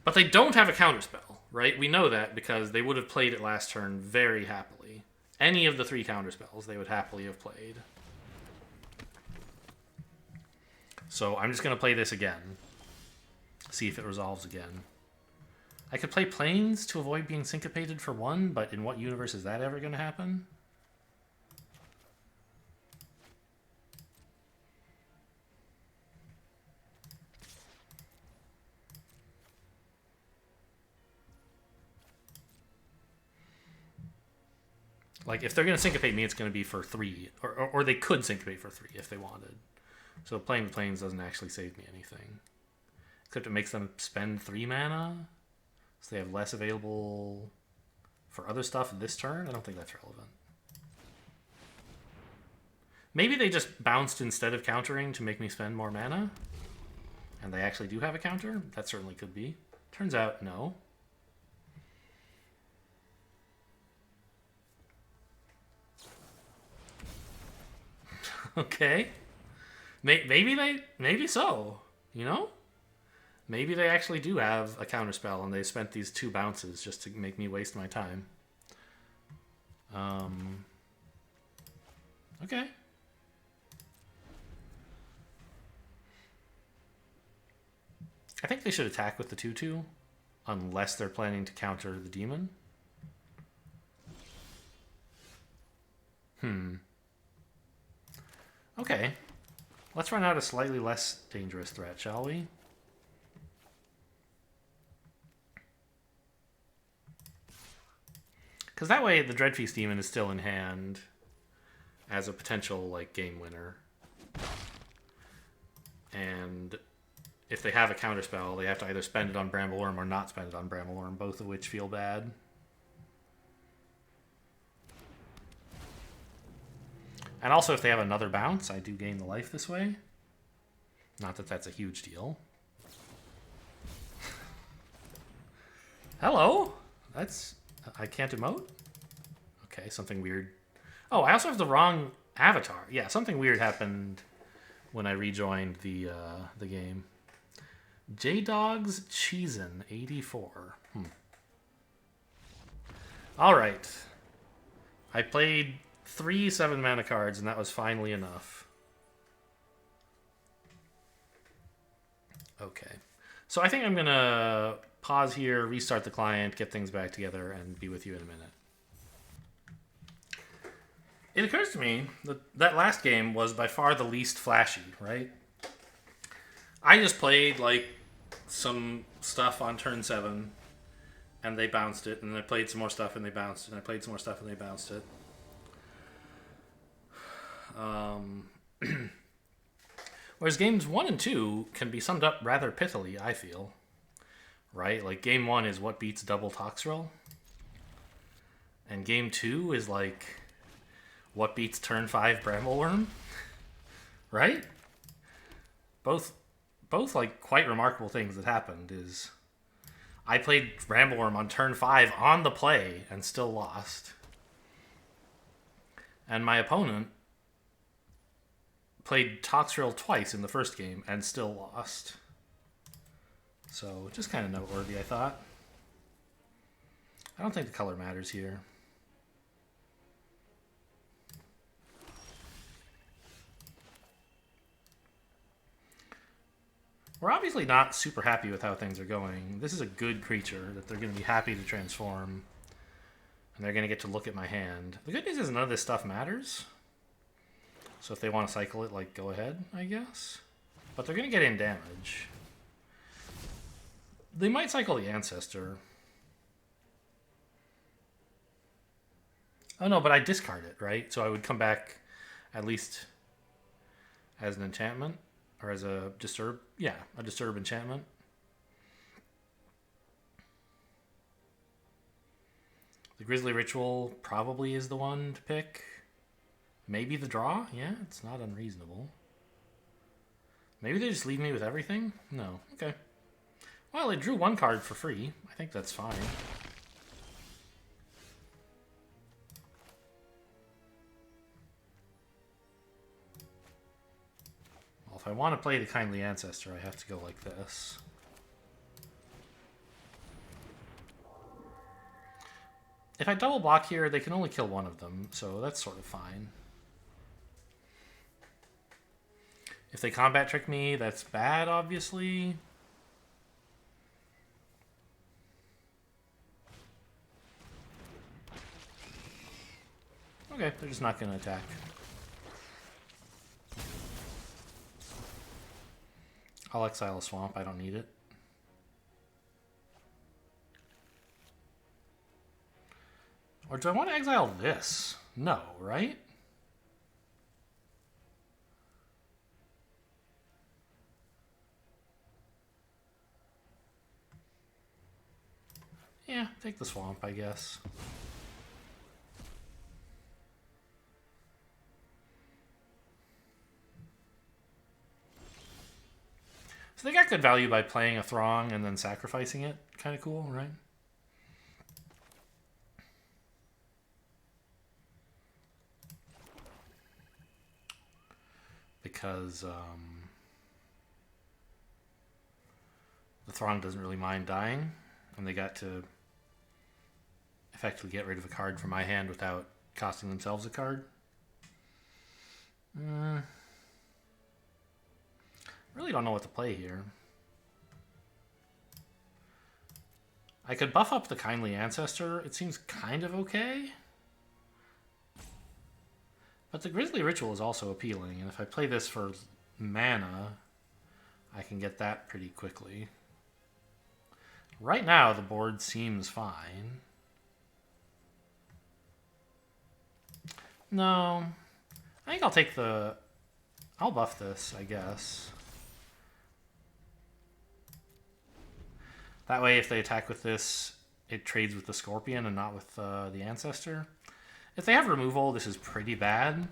A: But they don't have a counterspell, right? We know that because they would have played it last turn very happily. Any of the 3 counterspells they would happily have played. So I'm just going to play this again. See if it resolves again. I could play Plains to avoid being syncopated for 1, but in what universe is that ever going to happen? Like, if they're going to syncopate me, it's going to be for 3. Or they could syncopate for 3 if they wanted. So playing the Plains doesn't actually save me anything. Except it makes them spend 3 mana. So they have less available for other stuff this turn. I don't think that's relevant. Maybe they just bounced instead of countering to make me spend more mana. And they actually do have a counter. That certainly could be. Turns out, no. Okay. Maybe so, you know? Maybe they actually do have a counterspell and they spent these 2 bounces just to make me waste my time. Okay. I think they should attack with the 2/2, unless they're planning to counter the demon. Okay. Let's run out a slightly less dangerous threat, shall we? Because that way the Dreadfeast Demon is still in hand as a potential like game winner. And if they have a counterspell, they have to either spend it on Brambleworm or not spend it on Brambleworm, both of which feel bad. And also, if they have another bounce, I do gain the life this way. Not that that's a huge deal. Hello? That's... I can't emote? Okay, something weird. Oh, I also have the wrong avatar. Yeah, something weird happened when I rejoined the game. J-Dogs Cheesin 84. Alright. I played 3 7-mana cards, and that was finally enough. Okay. So I think I'm going to pause here, restart the client, get things back together, and be with you in a minute. It occurs to me that that last game was by far the least flashy, right? I just played, like, some stuff on turn 7, and they bounced it, and I played some more stuff, and they bounced it, and I played some more stuff, and they bounced it. Whereas games 1 and 2 can be summed up rather pithily, I feel. Right? Like, game 1 is what beats double Toxrill. And game 2 is, like, what beats turn 5 Brambleworm. Right? Both, like, quite remarkable things that happened is... I played Brambleworm on turn 5 on the play and still lost. And my opponent played Toxrill twice in the first game and still lost. So, just kind of noteworthy, I thought. I don't think the color matters here. We're obviously not super happy with how things are going. This is a good creature that they're going to be happy to transform. And they're going to get to look at my hand. The good news is none of this stuff matters. So if they want to cycle it, like, go ahead, I guess. But they're going to get in damage. They might cycle the Ancestor. Oh no, but I discard it, right? So I would come back at least as an enchantment. Or as a disturb. Yeah, a disturb enchantment. The Grizzly Ritual probably is the one to pick. Maybe the draw? Yeah, it's not unreasonable. Maybe they just leave me with everything? No. Okay. Well, I drew one card for free. I think that's fine. Well, if I want to play the Kindly Ancestor, I have to go like this. If I double block here, they can only kill one of them, so that's sort of fine. If they combat trick me, that's bad, obviously. Okay, they're just not going to attack. I'll exile a swamp, I don't need it. Or do I want to exile this? No, right? Yeah, take the swamp, I guess. So they got good value by playing a Throng and then sacrificing it. Kind of cool, right? Because the Throng doesn't really mind dying, and they got to effectively get rid of a card from my hand without costing themselves a card. Really don't know what to play here. I could buff up the Kindly Ancestor. It seems kind of okay. But the Grizzly Ritual is also appealing, and if I play this for mana, I can get that pretty quickly. Right now, the board seems fine. No. I think I'll take the... I'll buff this, I guess. That way, if they attack with this, it trades with the Scorpion and not with the Ancestor. If they have removal, this is pretty bad.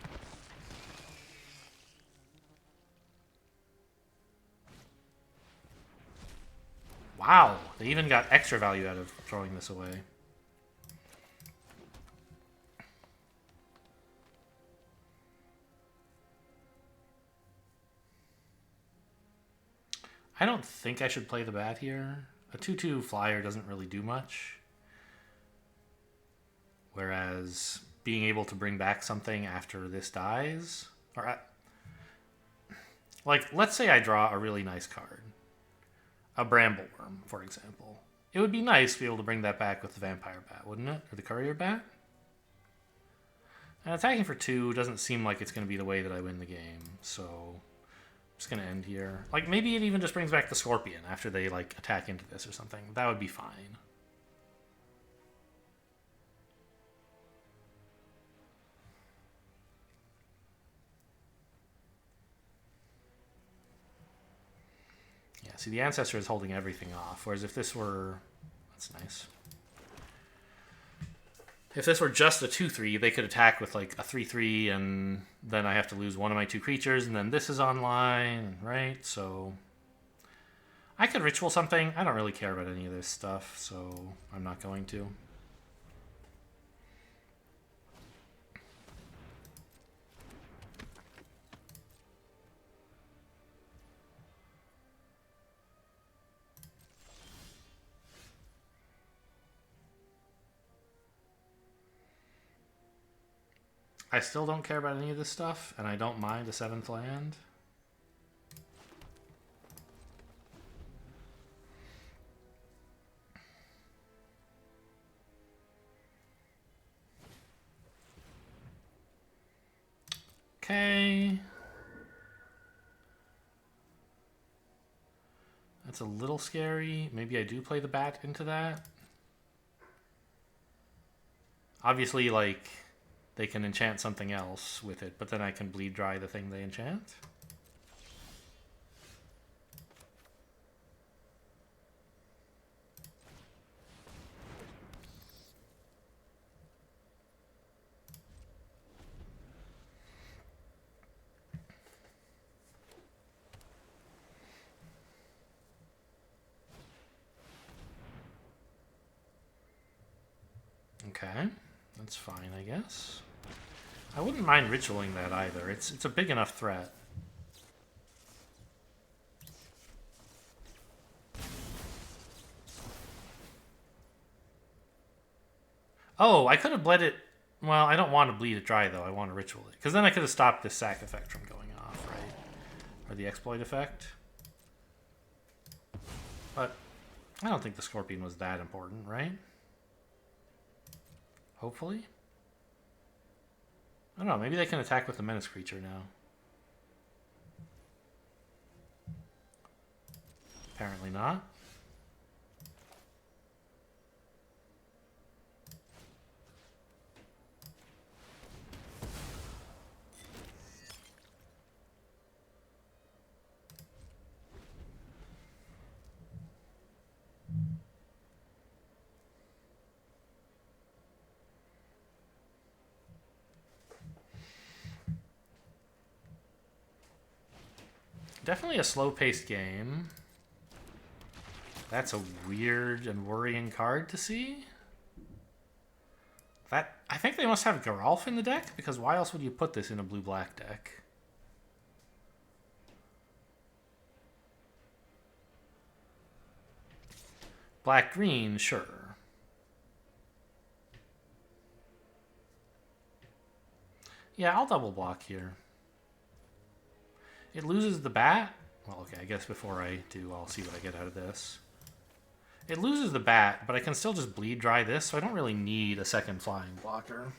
A: Wow, they even got extra value out of throwing this away. I don't think I should play the bat here. A 2/2 flyer doesn't really do much. Whereas being able to bring back something after this dies, or like, let's say I draw a really nice card. A Brambleworm, for example. It would be nice to be able to bring that back with the Vampire Bat, wouldn't it? Or the Courier Bat? And attacking for 2 doesn't seem like it's going to be the way that I win the game, so I'm just going to end here. Like, maybe it even just brings back the Scorpion after they, like, attack into this or something. That would be fine. Yeah, see, the Ancestor is holding everything off, whereas if this were... That's nice. If this were just a 2/3, they could attack with, like, a 3/3, and then I have to lose one of my 2 creatures, and then this is online, right? So I could ritual something. I don't really care about any of this stuff, so I'm not going to. I still don't care about any of this stuff, and I don't mind a 7th land. Okay. That's a little scary. Maybe I do play the bat into that. Obviously, like... They can enchant something else with it, but then I can bleed dry the thing they enchant. Okay, that's fine, I guess. I wouldn't mind ritualing that either. It's a big enough threat. Oh, I could have bled it. Well, I don't want to bleed it dry, though. I want to ritual it. Because then I could have stopped this sack effect from going off, right? Or the exploit effect. But I don't think the Scorpion was that important, right? Hopefully. I don't know, maybe they can attack with the Menace creature now. Apparently not. Definitely a slow-paced game. That's a weird and worrying card to see. I think they must have Geralf in the deck, because why else would you put this in a blue-black deck? Black-green, sure. Yeah, I'll double block here. It loses the bat. Well, okay, I guess before I do, I'll see what I get out of this. It loses the bat, but I can still just bleed dry this, so I don't really need a second flying blocker.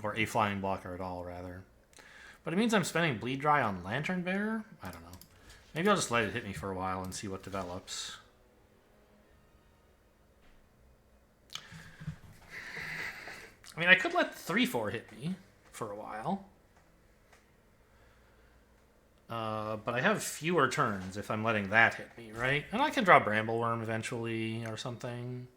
A: Or a flying blocker at all, rather. But it means I'm spending Bleed Dry on Lantern Bearer? I don't know. Maybe I'll just let it hit me for a while and see what develops. I mean, I could let 3/4 hit me for a while. But I have fewer turns if I'm letting that hit me, right? And I can draw Brambleworm eventually or something.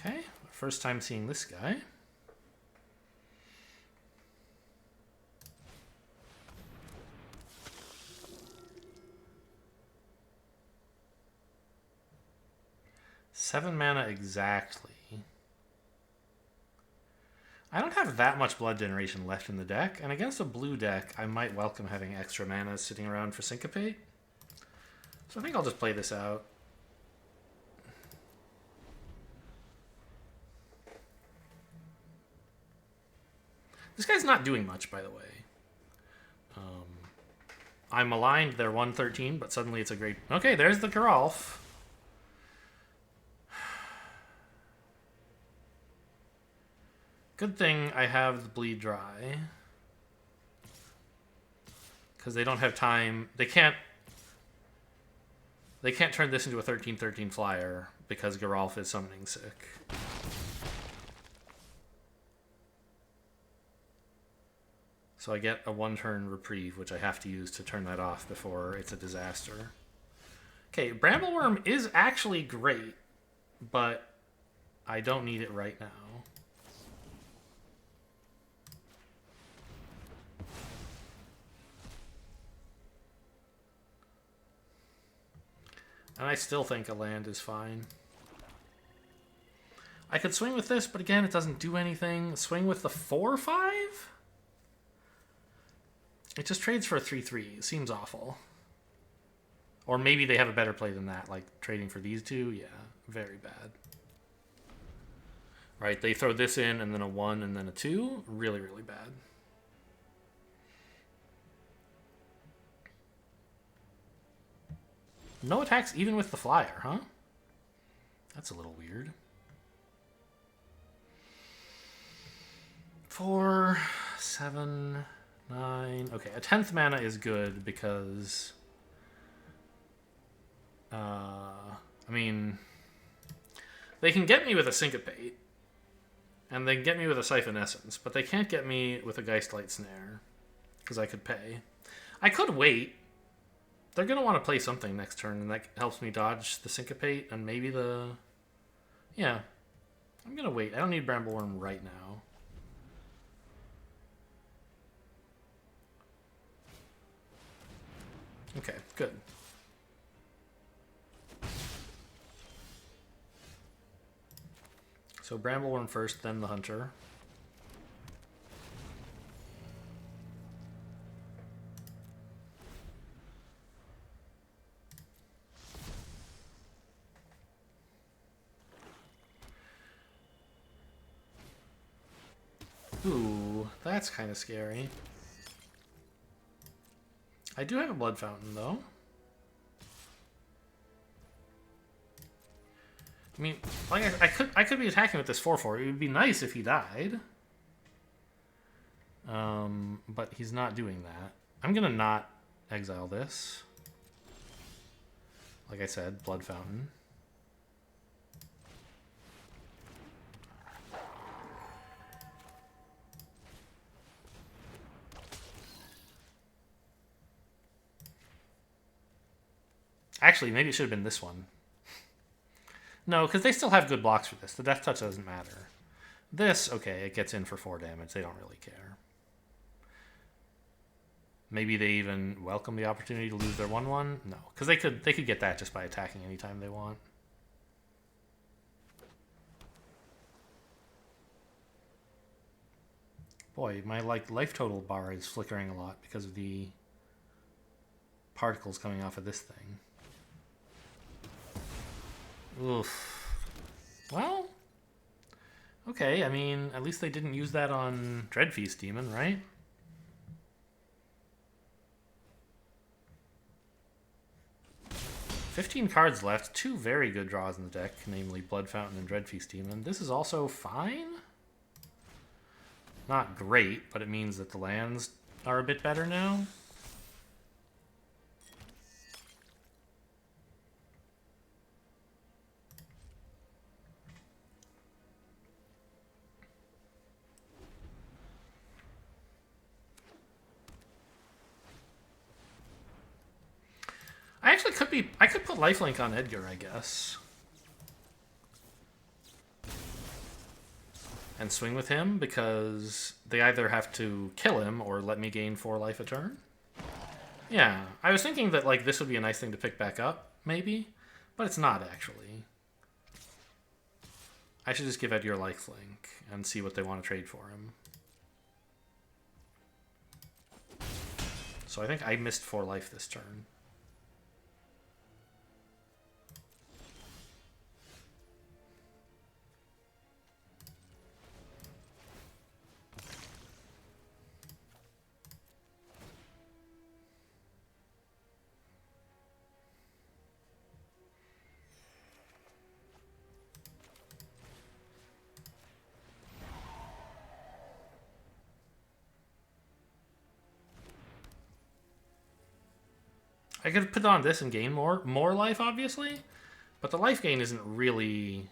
A: Okay, first time seeing this guy. Seven mana exactly. I don't have that much blood generation left in the deck, and against a blue deck, I might welcome having extra mana sitting around for Syncopate. So I think I'll just play this out. This guy's not doing much, by the way. I'm aligned, they're 113, but suddenly it's a great... Okay, there's the Geralf. Good thing I have the Bleed Dry. Because they don't have time... They can't turn this into a 13/13 flyer because Geralf is summoning sick. So I get a 1-turn reprieve, which I have to use to turn that off before it's a disaster. Okay, Brambleworm is actually great, but I don't need it right now. And I still think a land is fine. I could swing with this, but again, it doesn't do anything. Swing with the 4/5? It just trades for a 3/3. It seems awful. Or maybe they have a better play than that, like trading for these two. Yeah, very bad. Right, they throw this in, and then a 1, and then a 2. Really, really bad. No attacks even with the flyer, huh? That's a little weird. 4, 7, 9. Okay, a 10th mana is good because... I mean... They can get me with a Syncopate. And they can get me with a Siphon Essence. But they can't get me with a Geistlight Snare. Because I could pay. I could wait. They're going to want to play something next turn. And that helps me dodge the Syncopate. And maybe the... Yeah. I'm going to wait. I don't need Brambleworm right now. Okay, good. So Brambleworm first, then the Hunter. Ooh, that's kind of scary. I do have a Blood Fountain, though. I mean, like I could be attacking with this 4/4. It would be nice if he died. But he's not doing that. I'm gonna not exile this. Like I said, Blood Fountain. Actually, maybe it should have been this one. No, because they still have good blocks for this. The Death Touch doesn't matter. This, okay, it gets in for 4 damage. They don't really care. Maybe they even welcome the opportunity to lose their 1/1? No, because they could get that just by attacking anytime they want. Boy, my life total bar is flickering a lot because of the particles coming off of this thing. Oof. Well, okay, I mean, at least they didn't use that on Dreadfeast Demon, right? $15 cards left. Two very good draws in the deck, namely Blood Fountain and Dreadfeast Demon. This is also fine. Not great, but it means that the lands are a bit better now. I could put lifelink on Edgar, I guess. And swing with him, because they either have to kill him or let me gain 4 life a turn. Yeah, I was thinking that like this would be a nice thing to pick back up, maybe. But it's not, actually. I should just give Edgar lifelink and see what they want to trade for him. So I think I missed 4 life this turn. I could put on this and gain more life, obviously, but the life gain isn't really.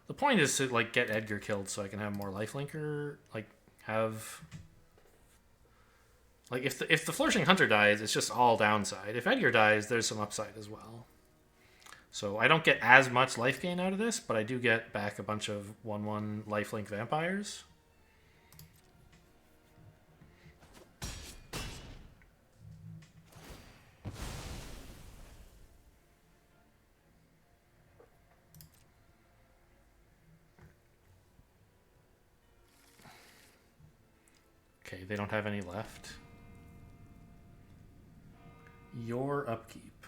A: The point is to like get Edgar killed so I can have more lifelinker. Like have. Like if the Flourishing Hunter dies, it's just all downside. If Edgar dies, there's some upside as well. So I don't get as much life gain out of this, but I do get back a bunch of 1/1 lifelink vampires. Okay, they don't have any left. Your upkeep.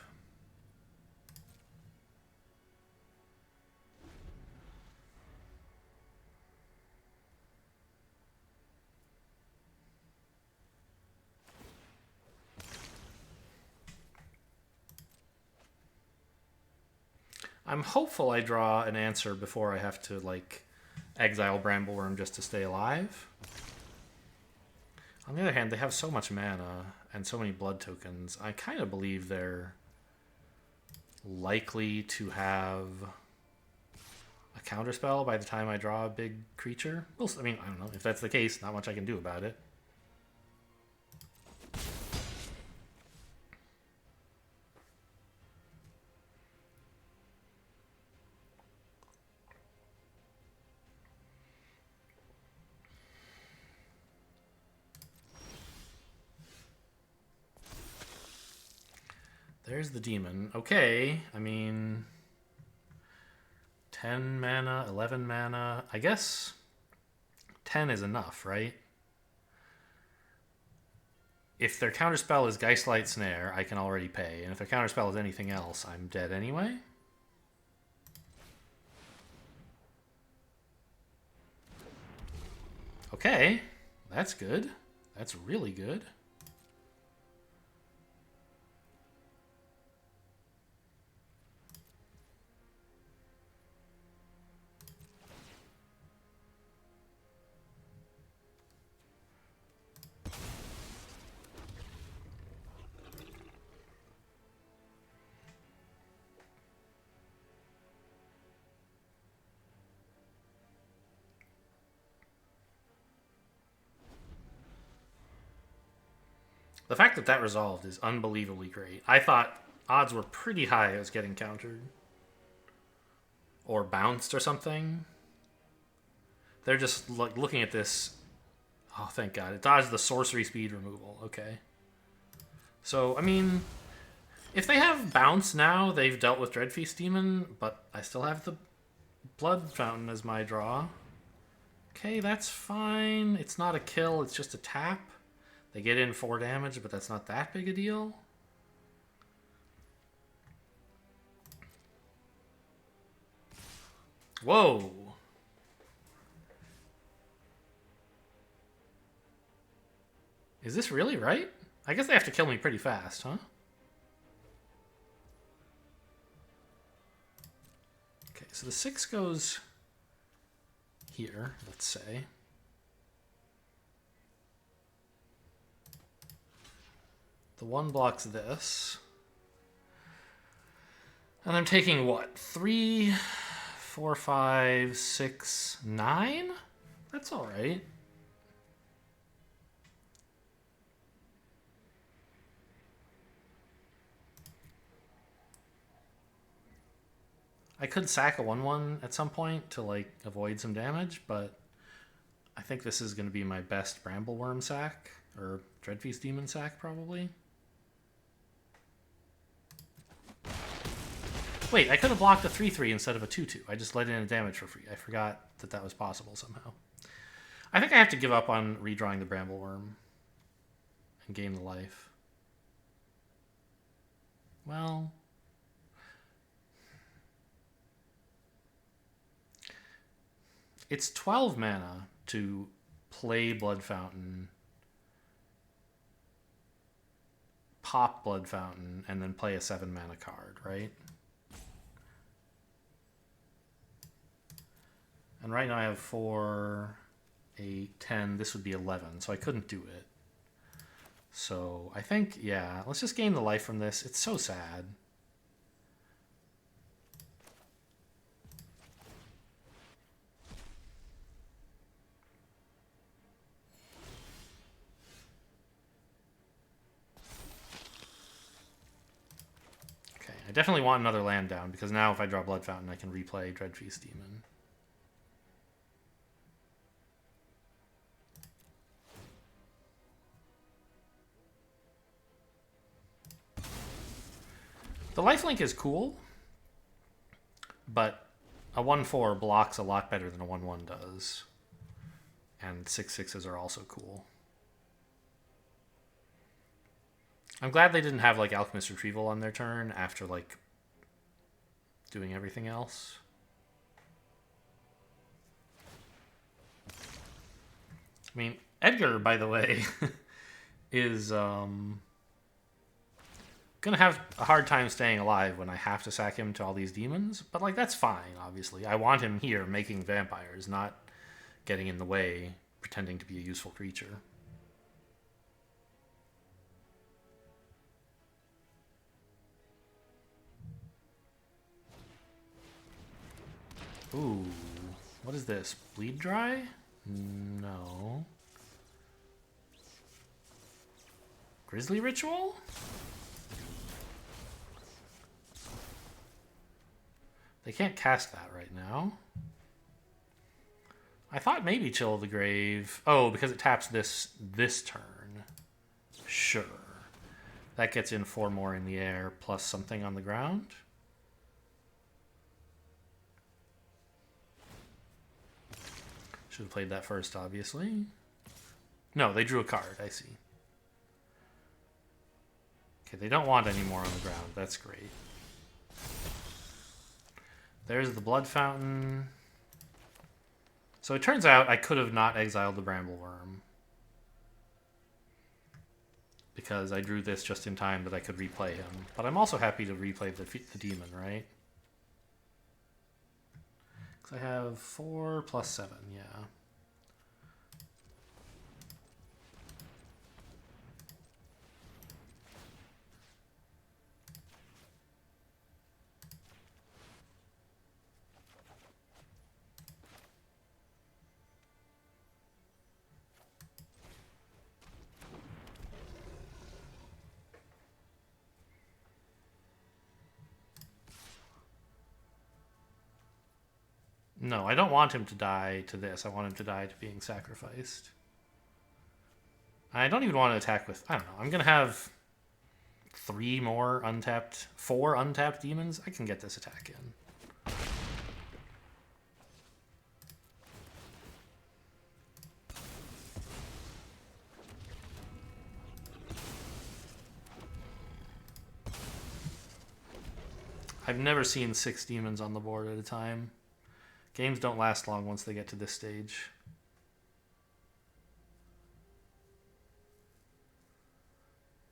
A: I'm hopeful I draw an answer before I have to, like, exile Brambleworm just to stay alive. On the other hand, they have so much mana and so many blood tokens. I kind of believe they're likely to have a counterspell by the time I draw a big creature. Well, I mean, I don't know. If that's the case, not much I can do about it. There's the demon. Okay, I mean, 10 mana, 11 mana. I guess 10 is enough, right? If their counterspell is Geistlight Snare, I can already pay. And if their counterspell is anything else, I'm dead anyway. Okay, that's good. That's really good. The fact that that resolved is unbelievably great. I thought odds were pretty high it was getting countered. Or bounced or something. They're just like looking at this. Oh, thank God. It dodged the sorcery speed removal. Okay. So, I mean, if they have bounce now, they've dealt with Dreadfeast Demon, but I still have the Blood Fountain as my draw. Okay, that's fine. It's not a kill, it's just a tap. They get in 4 damage, but that's not that big a deal. Whoa. Is this really right? I guess they have to kill me pretty fast, huh? Okay, so the 6 goes here, let's say. The 1 blocks this. And I'm taking what? 3, 4, 5, 6, 9? That's all right. I could sack a 1/1 at some point to like avoid some damage, but I think this is going to be my best Brambleworm sack, or Dreadfeast Demon sack probably. Wait, I could have blocked a 3/3 instead of a 2/2. I just let in a damage for free. I forgot that that was possible somehow. I think I have to give up on redrawing the Brambleworm and gain the life. Well, it's 12 mana to play Blood Fountain, pop Blood Fountain, and then play a 7 mana card, right? And right now I have 4, 8, 10. This would be 11, so I couldn't do it. So I think, yeah, let's just gain the life from this. It's so sad. Okay, I definitely want another land down, because now if I draw Blood Fountain, I can replay Dreadfeast Demon. The lifelink is cool, but a 1/4 blocks a lot better than a 1/1 does. And 6/6s are also cool. I'm glad they didn't have like Alchemist Retrieval on their turn after like doing everything else. I mean, Edgar, by the way, is gonna have a hard time staying alive when I have to sack him to all these demons, but like that's fine, obviously. I want him here making vampires, not getting in the way, pretending to be a useful creature. Ooh, what is this? Bleed Dry? No. Grizzly Ritual? They can't cast that right now. I thought maybe Chill of the Grave. Oh, because it taps this turn. Sure. That gets in 4 more in the air plus something on the ground. Should have played that first, obviously. No, they drew a card. I see. Okay, they don't want any more on the ground. That's great. There's the Blood Fountain. So it turns out I could have not exiled the Brambleworm, because I drew this just in time that I could replay him. But I'm also happy to replay the demon, right? Because I have 4 plus 7, yeah. No, I don't want him to die to this. I want him to die to being sacrificed. I don't even want to attack with... I don't know. I'm going to have 3 more untapped... 4 untapped demons. I can get this attack in. I've never seen 6 demons on the board at a time. Games don't last long once they get to this stage.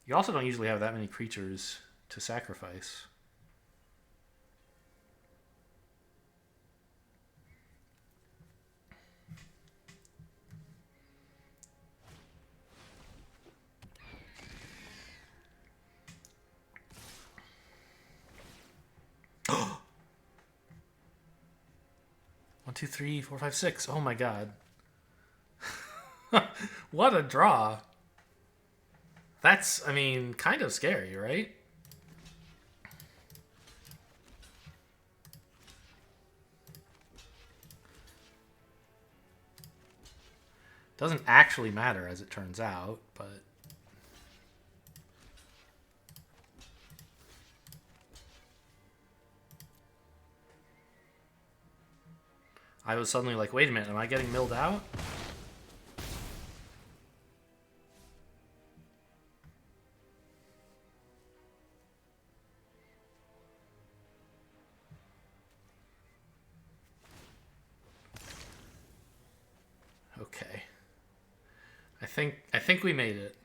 A: You also don't usually have that many creatures to sacrifice. One, two, three, four, five, six. Oh my god. What a draw. That's, I mean, kind of scary, right? Doesn't actually matter as it turns out, but... I was suddenly like, wait a minute, am I getting milled out? Okay. I think we made it.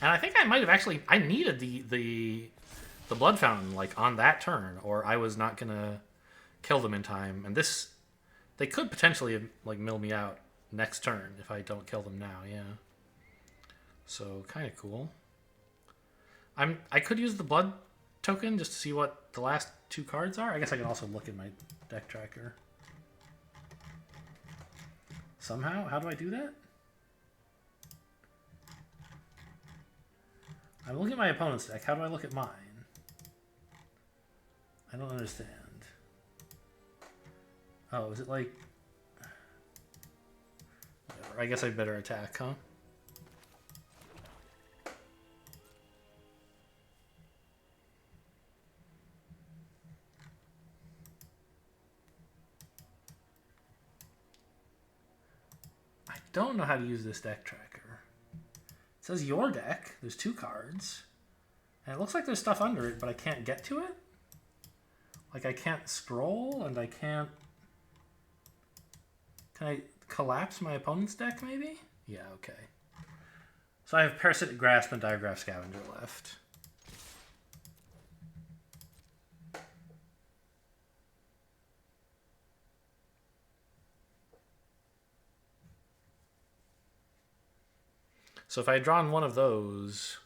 A: And I think I might have actually... I needed the blood fountain, like, on that turn, or I was not gonna kill them in time. And this... They could potentially, like, mill me out next turn if I don't kill them now, yeah. So, kind of cool. I could use the blood token just to see what the last two cards are. I guess I can also look at my deck tracker. Somehow? How do I do that? I'm looking at my opponent's deck. How do I look at mine? I don't understand. Oh, is it like... Whatever. I guess I'd better attack, huh? I don't know how to use this deck tracker. It says your deck. There's two cards. And it looks like there's stuff under it, but I can't get to it. Like, I can't scroll, and I can't... Can I collapse my opponent's deck, maybe? Yeah, okay. So I have Parasitic Grasp and Diregraph Scavenger left. So if I had drawn one of those,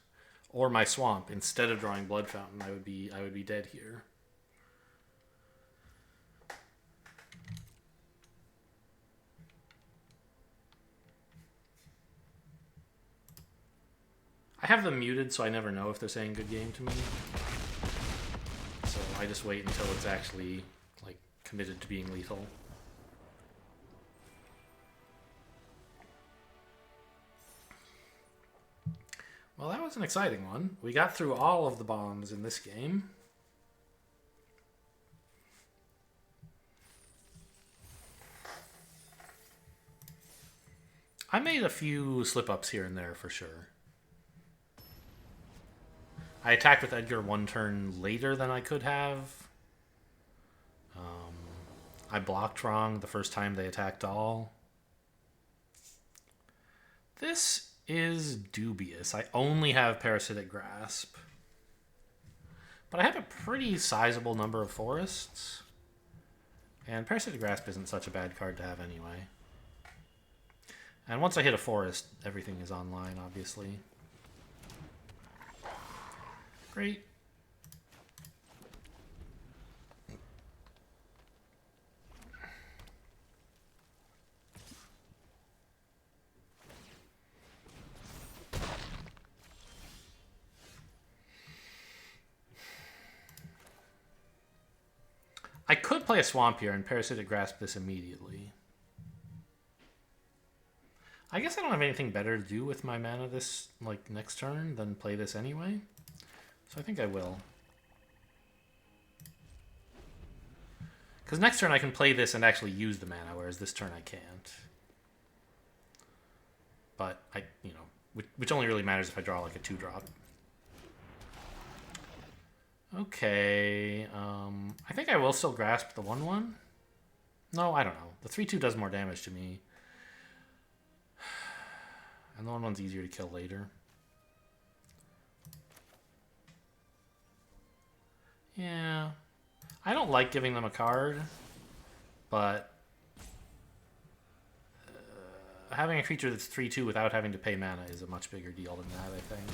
A: or my Swamp, instead of drawing Blood Fountain, I would be dead here. I have them muted, so I never know if they're saying good game to me. So I just wait until it's actually, like, committed to being lethal. Well, that was an exciting one. We got through all of the bombs in this game. I made a few slip-ups here and there for sure. I attacked with Edgar one turn later than I could have. I blocked wrong the first time they attacked all. This is dubious. I only have Parasitic Grasp. But I have a pretty sizable number of forests. And Parasitic Grasp isn't such a bad card to have anyway. And once I hit a forest, everything is online, obviously. Great. I could play a Swamp here and Parasitic Grasp this immediately. I guess I don't have anything better to do with my mana this, like, next turn than play this anyway. So I think I will. Because next turn I can play this and actually use the mana, whereas this turn I can't. But, which only really matters if I draw, like, a 2-drop. Okay, I think I will still grasp the 1/1. No, I don't know. The 3/2 does more damage to me. And the 1/1's easier to kill later. Yeah. I don't like giving them a card, but having a creature that's 3/2 without having to pay mana is a much bigger deal than that, I think.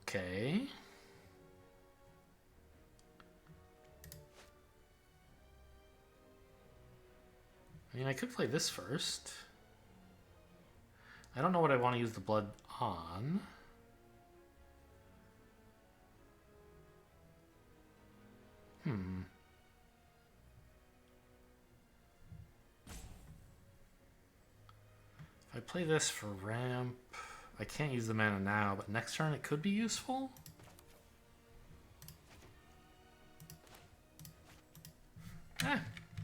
A: Okay. I mean, I could play this first. I don't know what I want to use the blood on. If I play this for ramp, I can't use the mana now, but next turn it could be useful.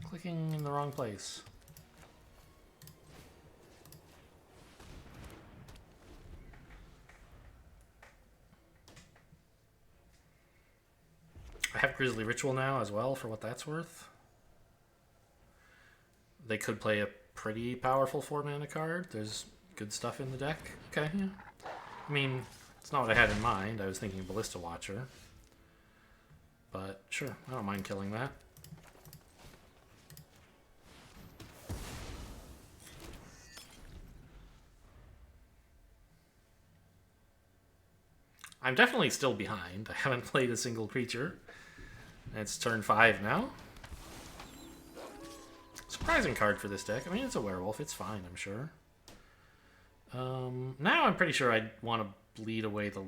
A: Clicking in the wrong place. I have Grizzly Ritual now as well, for what that's worth. They could play a pretty powerful 4-mana card. There's good stuff in the deck. Okay, yeah. I mean, it's not what I had in mind. I was thinking Ballista Watcher. But sure, I don't mind killing that. I'm definitely still behind. I haven't played a single creature. It's turn 5 now. Surprising card for this deck. I mean, it's a werewolf. It's fine, I'm sure. Now I'm pretty sure I'd want to bleed away the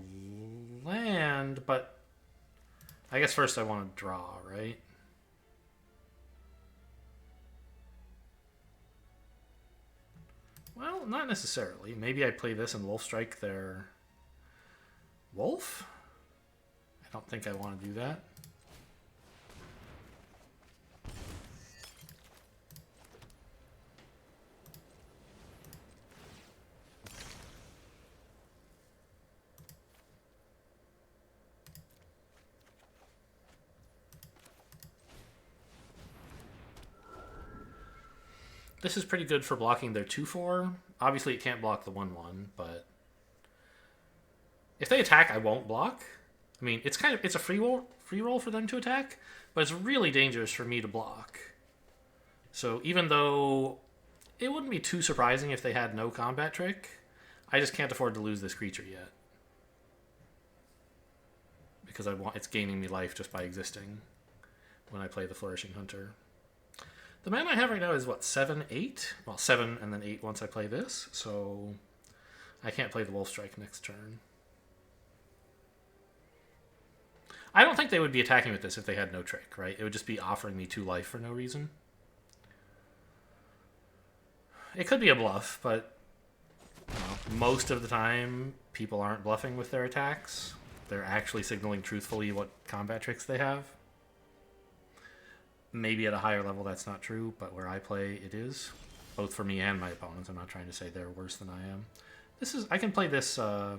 A: land, but I guess first I want to draw, right? Well, not necessarily. Maybe I play this and Wolf Strike their wolf? I don't think I want to do that. This is pretty good for blocking their 2/4. Obviously, it can't block the 1/1, but if they attack, I won't block. I mean, it's a free roll for them to attack, but it's really dangerous for me to block. So even though it wouldn't be too surprising if they had no combat trick, I just can't afford to lose this creature yet, because it's gaining me life just by existing when I play the Flourishing Hunter. The mana I have right now is, what, 7, 8? Well, 7 and then 8 once I play this, so I can't play the Wolf Strike next turn. I don't think they would be attacking with this if they had no trick, right? It would just be offering me 2 life for no reason. It could be a bluff, but most of the time, people aren't bluffing with their attacks. They're actually signaling truthfully what combat tricks they have. Maybe at a higher level that's not true, but where I play it is. Both for me and my opponents. I'm not trying to say they're worse than I am. I can play this, I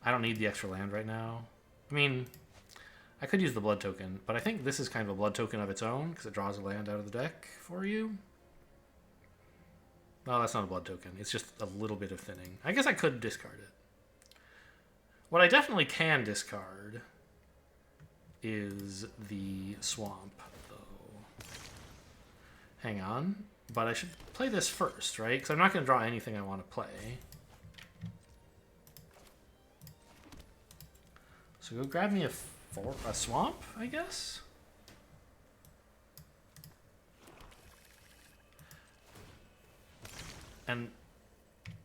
A: don't need the extra land right now. I mean, I could use the blood token, but I think this is kind of a blood token of its own, because it draws a land out of the deck for you. No, that's not a blood token. It's just a little bit of thinning. I guess I could discard it. What I definitely can discard is the swamp. Hang on, but I should play this first, right? Because I'm not going to draw anything I want to play. So go grab me a swamp, I guess? And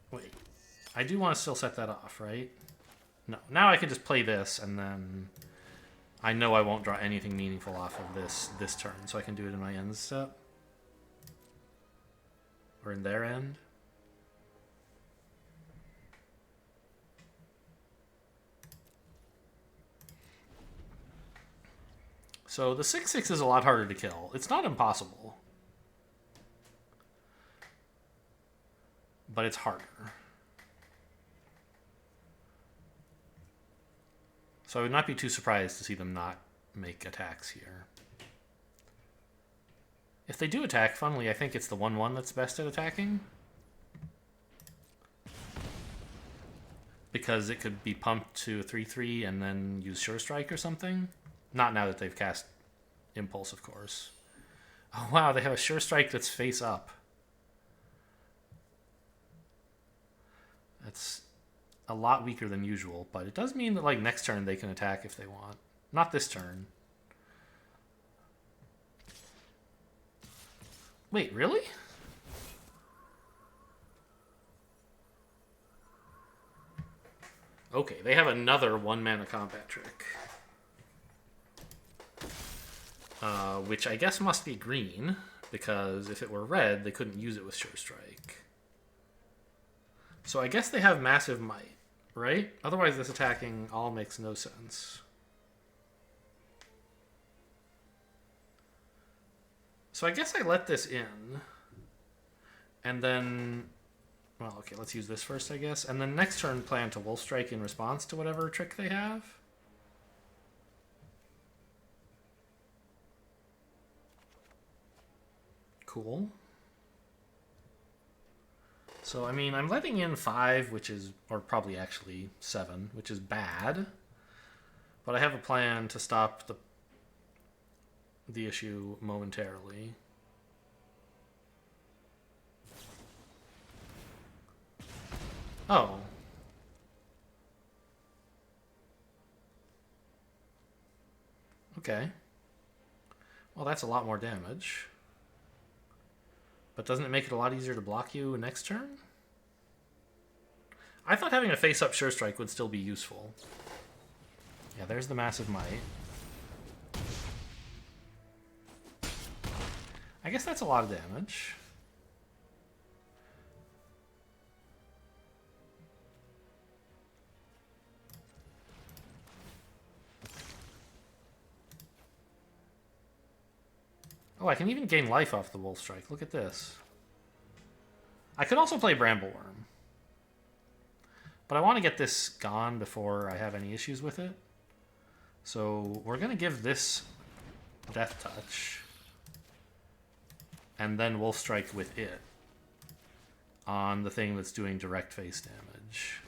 A: wait, I do want to still set that off, right? No, now I can just play this, and then I know I won't draw anything meaningful off of this turn, so I can do it in my end step. Or in their end. So the 6/6 is a lot harder to kill. It's not impossible. but it's harder. So I would not be too surprised to see them not make attacks here. If they do attack, funnily, I think it's the 1/1 that's best at attacking. Because it could be pumped to a 3/3 and then use Sure Strike or something. Not now that they've cast Impulse, of course. Oh wow, they have a Sure Strike that's face up. That's a lot weaker than usual, but it does mean that like next turn they can attack if they want. Not this turn. Wait, really? Okay, they have another 1-mana combat trick. Which I guess must be green, because if it were red, they couldn't use it with Sure Strike. So I guess they have massive might, right? Otherwise this attacking all makes no sense. So I guess I let this in, and then, well, okay, let's use this first, I guess, and then next turn plan to Wolf Strike in response to whatever trick they have. Cool. So, I mean, I'm letting in 5, which is, or probably actually 7, which is bad, but I have a plan to stop the issue momentarily. Oh. Okay. Well, that's a lot more damage. But doesn't it make it a lot easier to block you next turn? I thought having a face-up Sure Strike would still be useful. Yeah, there's the massive might. I guess that's a lot of damage. Oh, I can even gain life off the Wolf Strike. Look at this. I could also play Brambleworm. But I want to get this gone before I have any issues with it. So we're going to give this Death Touch. And then Wolf Strike with it. On the thing that's doing direct face damage.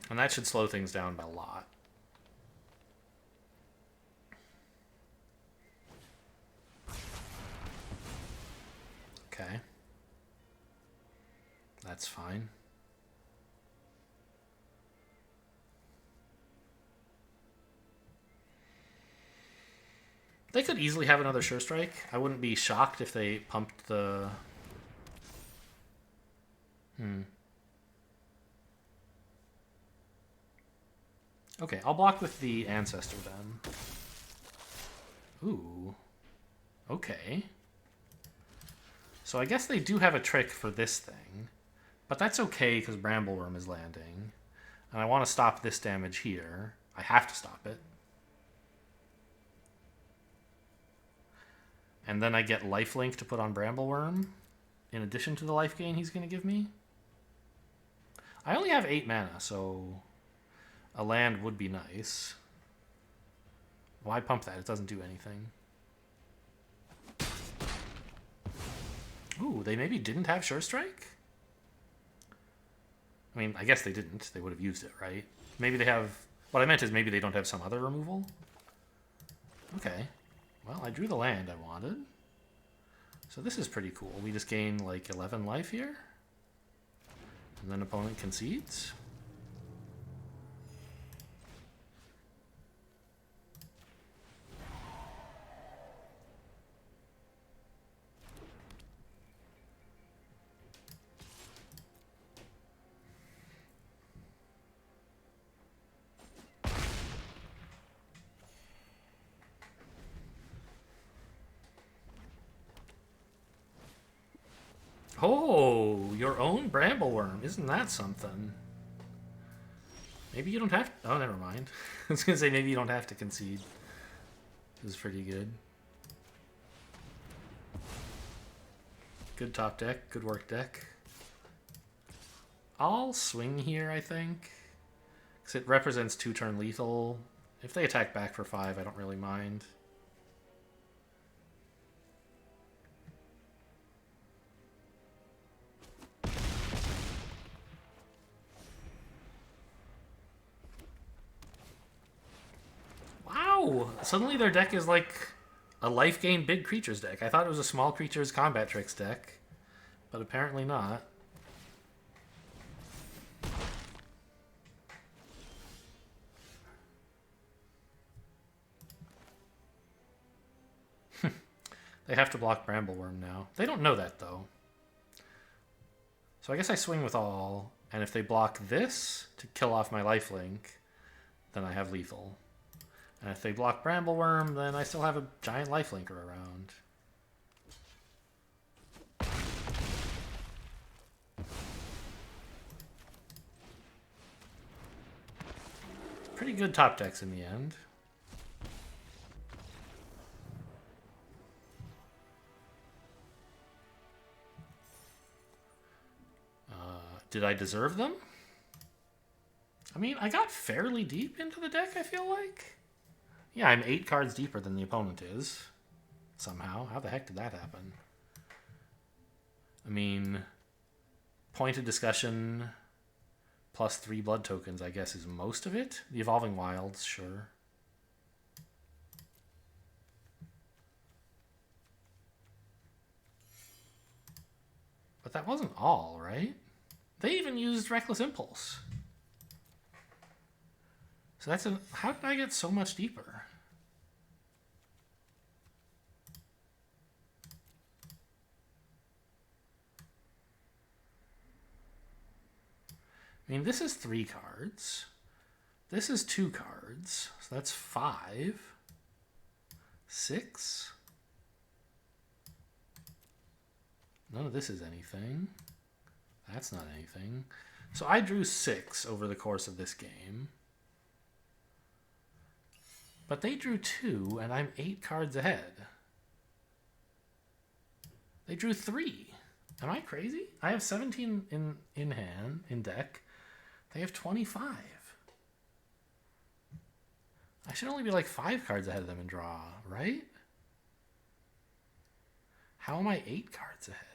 A: And that should slow things down by a lot. Okay. That's fine. They could easily have another Sure Strike. I wouldn't be shocked if they pumped the... Okay, I'll block with the Ancestor then. Ooh. Okay. So I guess they do have a trick for this thing. But that's okay because Brambleworm is landing. And I want to stop this damage here. I have to stop it. And then I get lifelink to put on Brambleworm, in addition to the life gain he's going to give me. I only have 8 mana, so a land would be nice. Why pump that? It doesn't do anything. Ooh, they maybe didn't have Sure Strike? I mean, I guess they didn't. They would have used it, right? Maybe they have... What I meant is maybe they don't have some other removal. Okay. Well, I drew the land I wanted. So this is pretty cool. We just gain like 11 life here. And then opponent concedes. Oh, your own Brambleworm. Isn't that something? Maybe you don't have to... Oh, never mind. I was going to say maybe you don't have to concede. This is pretty good. Good top deck. Good work, deck. I'll swing here, I think. Because it represents 2-turn lethal. If they attack back for 5, I don't really mind. Wow! Suddenly their deck is like a life gain big creatures deck. I thought it was a small creatures combat tricks deck, but apparently not. They have to block Brambleworm now. They don't know that, though. So I guess I swing with all, and if they block this to kill off my lifelink, then I have lethal. And if they block Brambleworm, then I still have a giant lifelinker around. Pretty good top decks in the end. Did I deserve them? I mean, I got fairly deep into the deck, I feel like. Yeah, I'm 8 cards deeper than the opponent is. Somehow. How the heck did that happen? I mean, point of discussion plus 3 blood tokens, I guess, is most of it. The Evolving Wilds, sure. But that wasn't all, right? They even used Reckless Impulse. So that's a... How did I get so much deeper? I mean, this is 3 cards. This is 2 cards. So that's 5. 6. None of this is anything. That's not anything. So I drew 6 over the course of this game. But they drew 2, and I'm 8 cards ahead. They drew 3. Am I crazy? I have 17 in hand, in deck. They have 25. I should only be like 5 cards ahead of them in draw, right? How am I 8 cards ahead?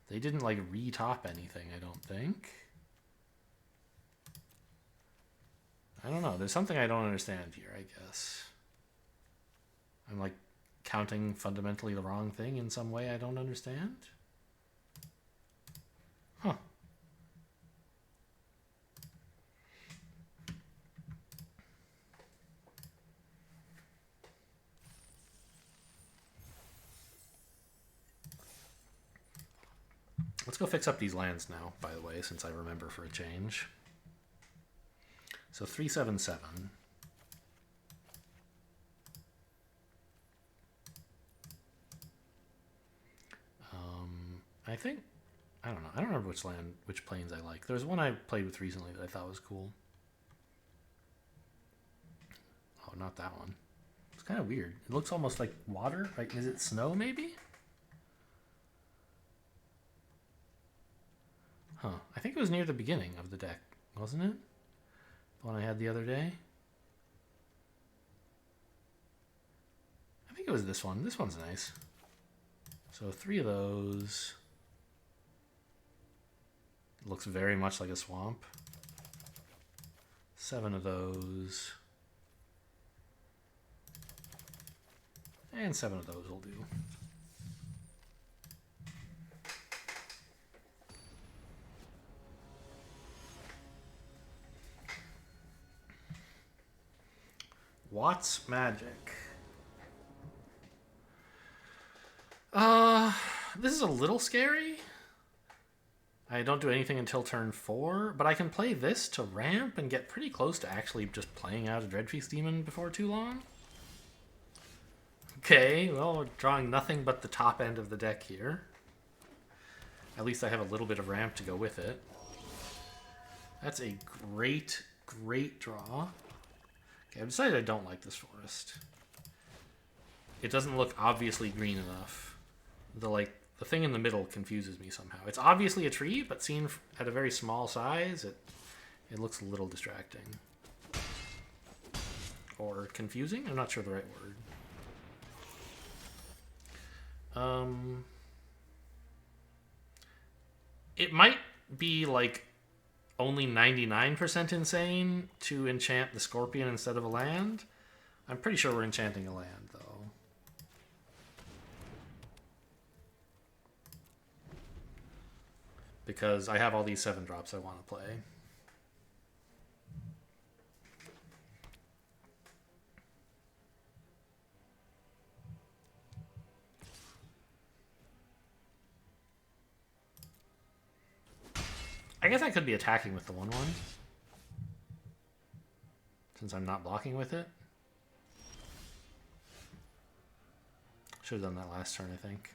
A: They didn't like re-top anything, I don't think. I don't know. There's something I don't understand here, I guess. I'm like counting fundamentally the wrong thing in some way I don't understand. Huh. Let's go fix up these lands now, by the way, since I remember for a change. So 3/7/7. I think, I don't know. I don't remember which planes I like. There's one I played with recently that I thought was cool. Oh, not that one. It's kind of weird. It looks almost like water. Like, is it snow maybe? Huh. I think it was near the beginning of the deck, wasn't it? The one I had the other day. I think it was this one. This one's nice. So 3 of those. Looks very much like a swamp. 7 of those. And 7 of those will do. What's magic? This is a little scary. I don't do anything until turn 4, but I can play this to ramp and get pretty close to actually just playing out a Dreadfeast Demon before too long. Okay, well, we're drawing nothing but the top end of the deck here. At least I have a little bit of ramp to go with it. That's a great, great draw. Okay, I've decided I don't like this forest. It doesn't look obviously green enough. the thing in the middle confuses me somehow. It's obviously a tree, but seen at a very small size, it looks a little distracting. Or confusing? I'm not sure the right word. It might be like only 99% insane to enchant the scorpion instead of a land. I'm pretty sure we're enchanting a land, though. Because I have all these 7-drops I want to play. I guess I could be attacking with the 1/1. Since I'm not blocking with it. Should have done that last turn, I think.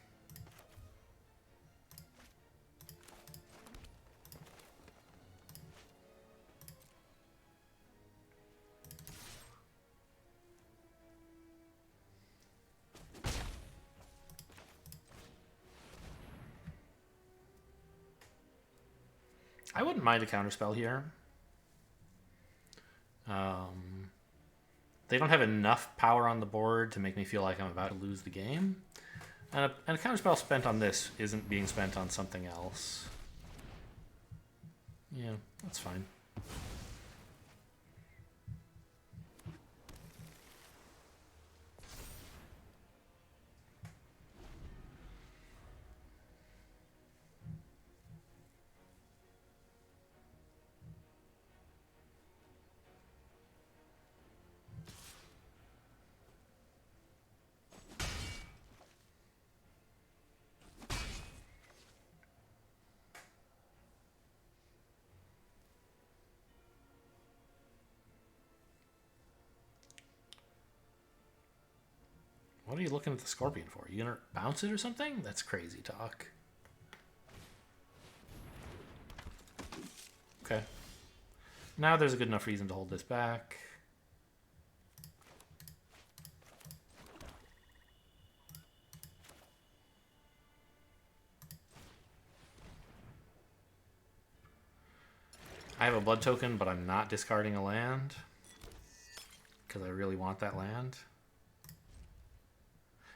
A: I wouldn't mind a counterspell here. They don't have enough power on the board to make me feel like I'm about to lose the game. And a counterspell spent on this isn't being spent on something else. Yeah, that's fine. What are you looking at the scorpion for? Are you gonna bounce it or something? That's crazy talk. Okay. Now there's a good enough reason to hold this back. I have a blood token, but I'm not discarding a land. Because I really want that land.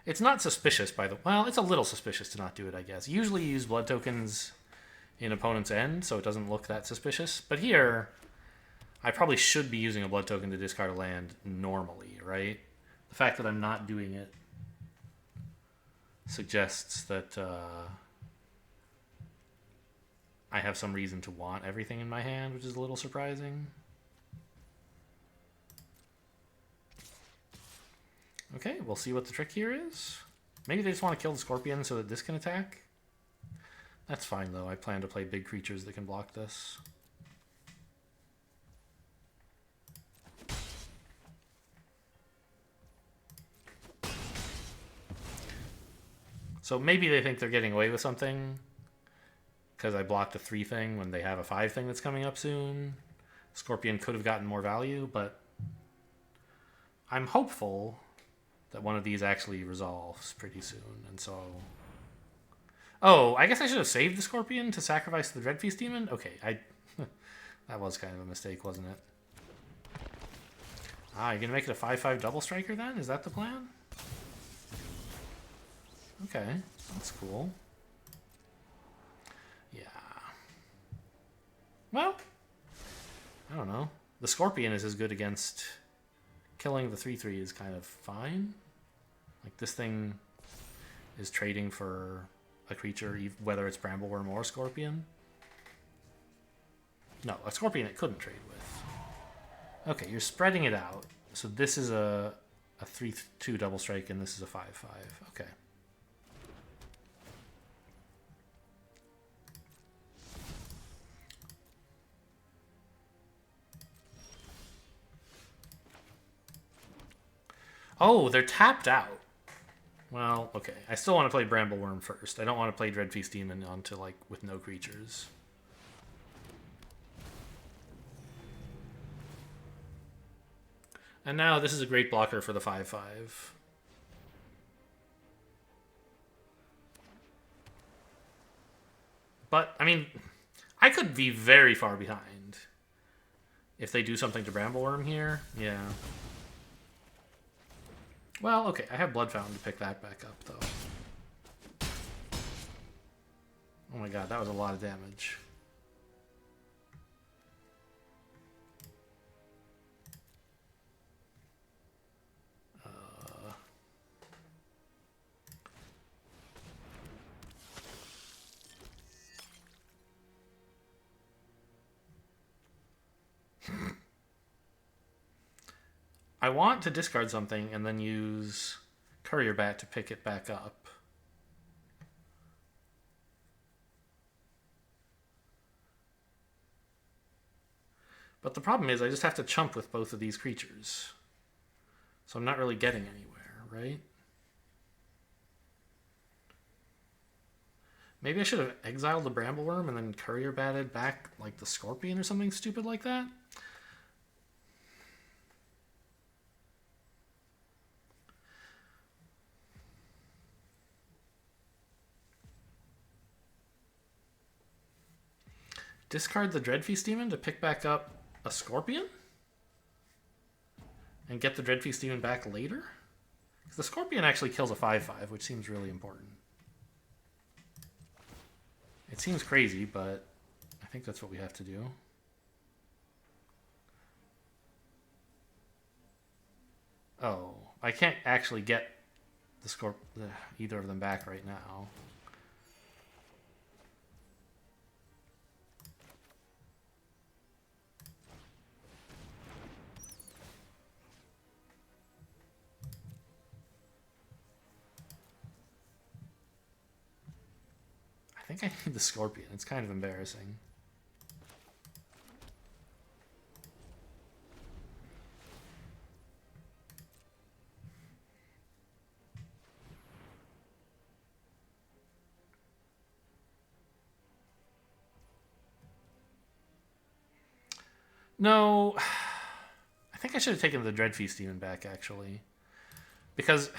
A: It's not suspicious, by the way. Well, it's a little suspicious to not do it, I guess. Usually you use blood tokens in opponent's end, so it doesn't look that suspicious. But here, I probably should be using a blood token to discard a land normally, right? The fact that I'm not doing it suggests that I have some reason to want everything in my hand, which is a little surprising. Okay, we'll see what the trick here is. Maybe they just want to kill the scorpion so that this can attack. That's fine, though. I plan to play big creatures that can block this. So maybe they think they're getting away with something because I blocked a 3 thing when they have a 5 thing that's coming up soon. Scorpion could have gotten more value, but I'm hopeful that one of these actually resolves pretty soon, and so... Oh, I guess I should have saved the Scorpion to sacrifice the Dreadfeast Demon? Okay, that was kind of a mistake, wasn't it? Ah, you're gonna make it a 5/5 double striker then? Is that the plan? Okay, that's cool. Yeah. Well, I don't know. The Scorpion is as good against... Killing the 3/3 is kind of fine. Like, this thing is trading for a creature, whether it's Brambleworm or Scorpion. No, a Scorpion it couldn't trade with. Okay, you're spreading it out. So this is a 3/2 double strike, and this is a 5/5. Okay. Oh, they're tapped out. Well, okay. I still want to play Brambleworm first. I don't want to play Dreadfeast Demon onto, like, with no creatures. And now this is a great blocker for the 5/5. But, I mean, I could be very far behind. If they do something to Brambleworm here, yeah. Well, okay, I have Blood Fountain to pick that back up, though. Oh my god, that was a lot of damage. I want to discard something and then use Courier Bat to pick it back up. But the problem is I just have to chump with both of these creatures. So I'm not really getting anywhere, right? Maybe I should have exiled the Brambleworm and then Courier Batted back like the Scorpion or something stupid like that. Discard the Dreadfeast Demon to pick back up a Scorpion? And get the Dreadfeast Demon back later? Because the Scorpion actually kills a 5/5, which seems really important. It seems crazy, but I think that's what we have to do. Oh, I can't actually get the either of them back right now. I think I need the Scorpion. It's kind of embarrassing. No, I think I should have taken the Dreadfeast Demon back, actually. Because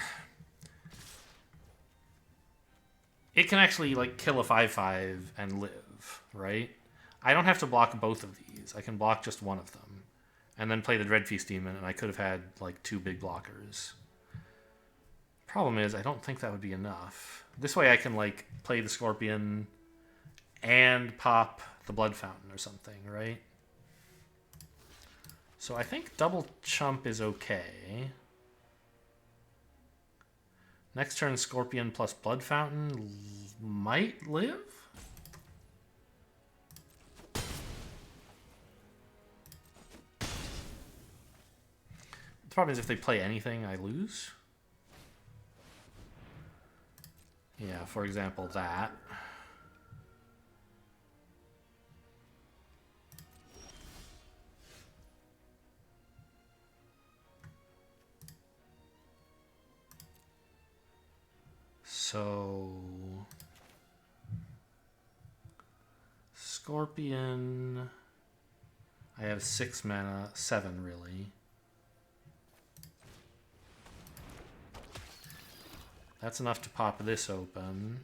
A: it can actually, like, kill a 5/5 and live, right? I don't have to block both of these. I can block just one of them. And then play the Dreadfeast Demon, and I could have had, like, 2 big blockers. Problem is, I don't think that would be enough. This way I can, like, play the Scorpion and pop the Blood Fountain or something, right? So I think double chump is okay. Next turn, Scorpion plus Blood Fountain might live? The problem is if they play anything, I lose. Yeah, for example, that. So Scorpion, I have 6 mana, 7 really. That's enough to pop this open.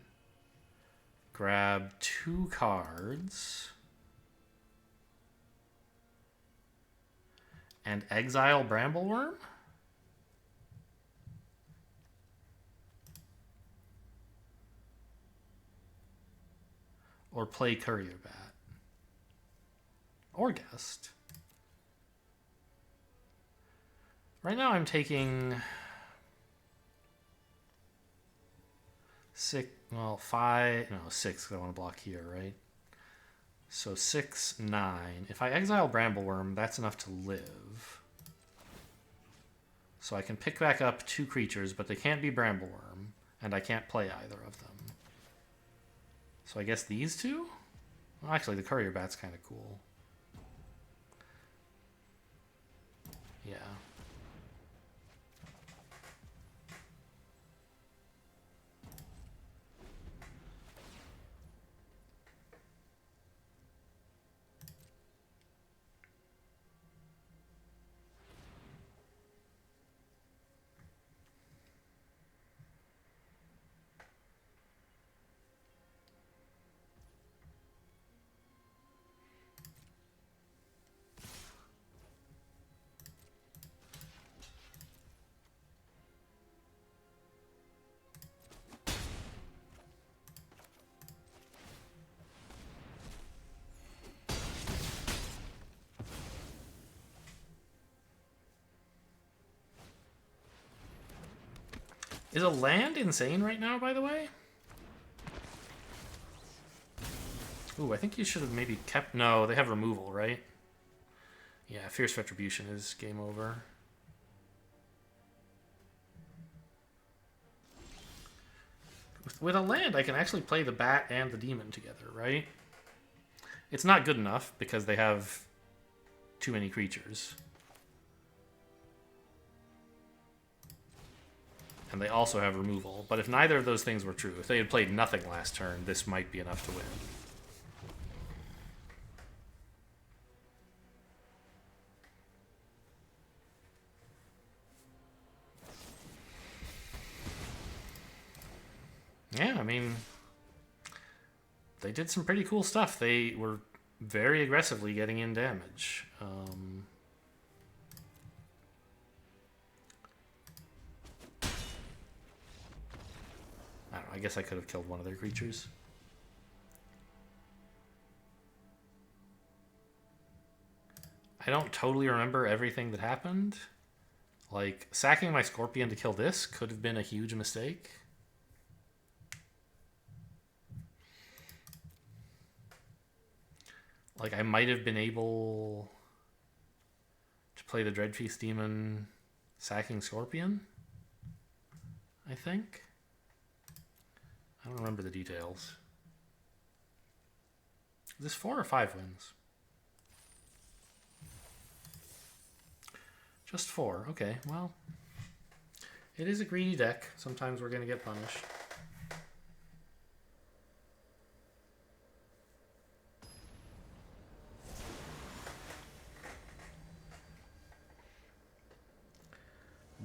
A: Grab 2 cards. And exile Brambleworm? Or play Courier Bat. Or Guest. Right now I'm taking 6, well, 5, no, 6, because I want to block here, right? So 6, 9. If I exile Brambleworm, that's enough to live. So I can pick back up 2 creatures, but they can't be Brambleworm, and I can't play either of them. So I guess these 2? Well, actually, the Courier Bat's kind of cool. Yeah. Is a land insane right now, by the way? Ooh, I think you should have maybe kept... No, they have removal, right? Yeah, Fierce Retribution is game over. With a land, I can actually play the Bat and the Demon together, right? It's not good enough because they have too many creatures. And they also have removal. But if neither of those things were true, if they had played nothing last turn, this might be enough to win. Yeah, I mean, they did some pretty cool stuff. They were very aggressively getting in damage. I don't know, I guess I could have killed one of their creatures. I don't totally remember everything that happened. Like, sacking my Scorpion to kill this could have been a huge mistake. Like, I might have been able to play the Dreadfeast Demon sacking Scorpion, I think. I don't remember the details. Is this 4 or 5 wins? Just 4. Okay, well, it is a greedy deck. Sometimes we're going to get punished.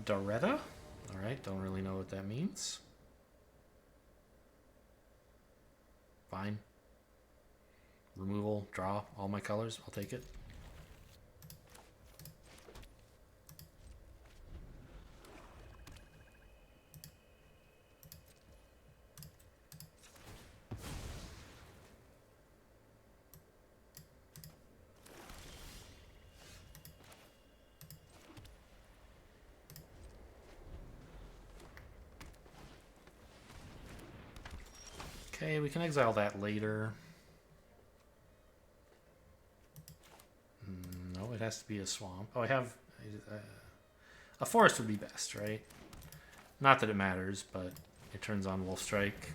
A: Doretta? Alright, don't really know what that means. Fine. Removal, draw, all my colors. I'll take it. Okay, we can exile that later. No, it has to be a swamp. Oh, I have... a forest would be best, right? Not that it matters, but it turns on Wolf Strike.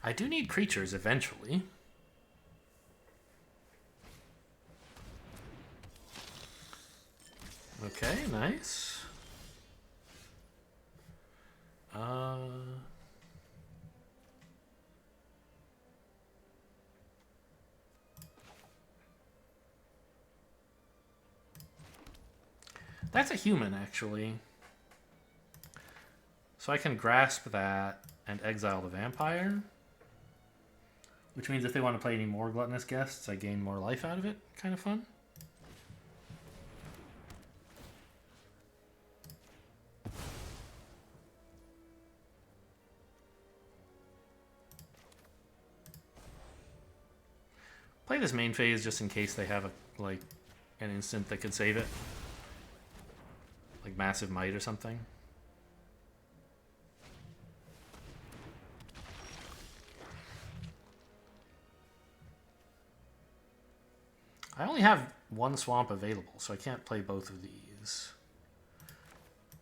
A: I do need creatures eventually. Okay, nice. That's a human, actually. So I can grasp that and exile the vampire. Which means if they want to play any more Gluttonous Guests, I gain more life out of it. Kind of fun. Play this main phase just in case they have an instant that could save it. Like Massive Might or something. I only have one swamp available, so I can't play both of these.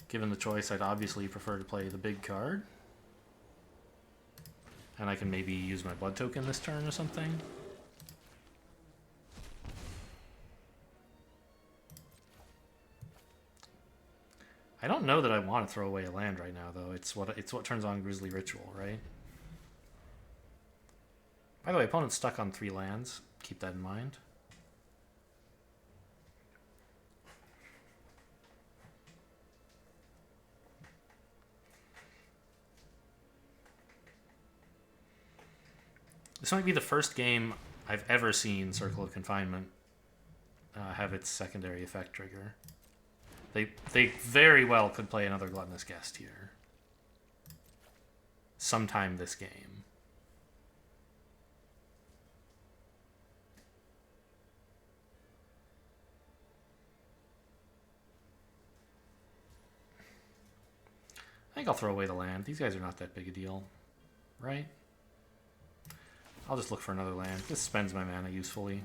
A: Given the choice, I'd obviously prefer to play the big card. And I can maybe use my blood token this turn or something. I don't know that I want to throw away a land right now, though. It's what turns on Grisly Ritual, right? By the way, opponent's stuck on 3 lands. Keep that in mind. This might be the first game I've ever seen Circle of Confinement have its secondary effect trigger. They very well could play another Gluttonous Guest here. sometime this game. I think I'll throw away the land. These guys are not that big a deal, right? I'll just look for another land. This spends my mana usefully.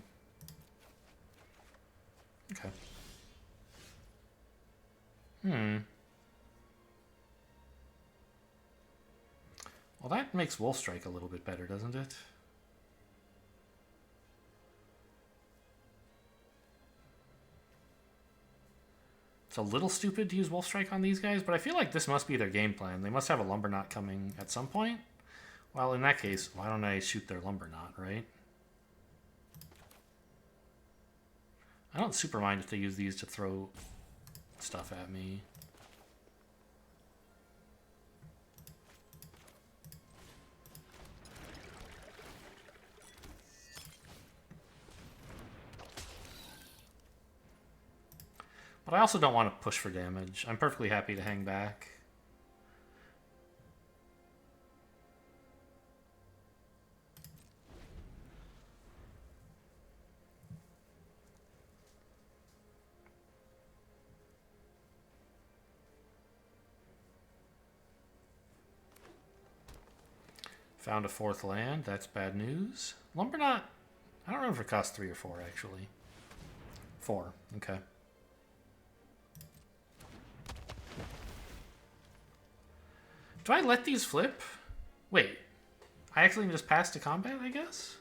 A: Okay. Well, that makes Wolf Strike a little bit better, doesn't it? It's a little stupid to use Wolf Strike on these guys, but I feel like this must be their game plan. They must have a Lumber Knot coming at some point. Well, in that case, why don't I shoot their Lumber Knot, right? I don't super mind if they use these to throw stuff at me. But I also don't want to push for damage. I'm perfectly happy to hang back. Found a fourth land. That's bad news. Lumber Knot. I don't remember if it costs 3 or 4, actually. 4. Okay. Do I let these flip? Wait. I actually just passed to combat, I guess?